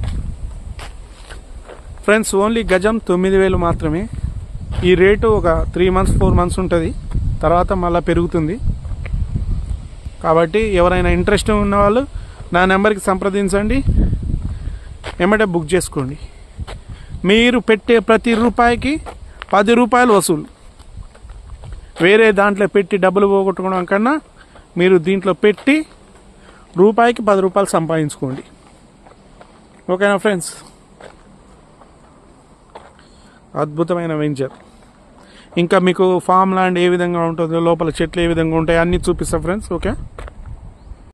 ఫ్రెండ్స్. ఓన్లీ గజం 9,000 మాత్రమే. ఈ రేటు ఒక 3 months 4 months ఉంటుంది, తర్వాత మళ్ళీ పెరుగుతుంది. కాబట్టి ఎవరైనా ఇంట్రెస్ట్ ఉన్న వాళ్ళు నా నెంబర్కి సంప్రదించండి, ఏమంటే బుక్ చేసుకోండి. మీరు పెట్టే ప్రతి రూపాయికి 10 రూపాయలు వసూలు. వేరే దాంట్లో పెట్టి డబ్బులు పోగొట్టుకోవడం కన్నా మీరు దీంట్లో పెట్టి రూపాయికి 10 రూపాయలు సంపాదించుకోండి. ఓకేనా ఫ్రెండ్స్? అద్భుతమైన వెంచర్. ఇంకా మీకు ఫామ్ ల్యాండ్ ఏ విధంగా ఉంటుందో, లోపల చెట్లు ఏ విధంగా ఉంటాయి అన్నీ చూపిస్తా ఫ్రెండ్స్. ఓకే.